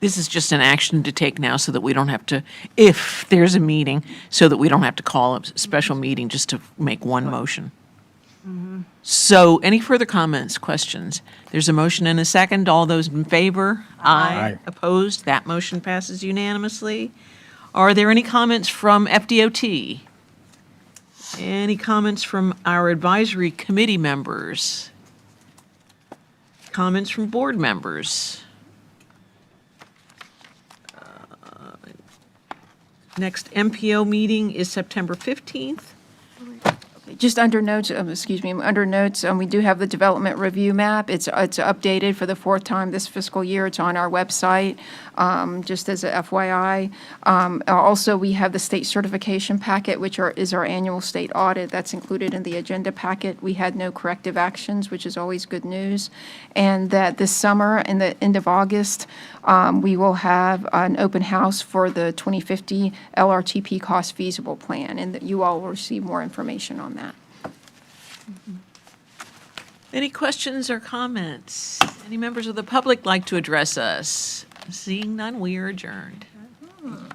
This is just an action to take now so that we don't have to, if there's a meeting, so that we don't have to call a special meeting just to make one motion. So any further comments, questions? There's a motion and a second. All those in favor? Aye. Opposed? That motion passes unanimously. Are there any comments from FDOT? Any comments from our advisory committee members? Comments from board members? Next MPO meeting is September 15th. Just under notes, under notes, we do have the development review map. It's updated for the fourth time this fiscal year. It's on our website, just as a FYI. Also, we have the state certification packet, which is our annual state audit. That's included in the agenda packet. We had no corrective actions, which is always good news. And that this summer, in the end of August, we will have an open house for the 2050 LRTP cost feasible plan, and that you all will receive more information on that. Any questions or comments? Any members of the public like to address us? Seeing none, we are adjourned.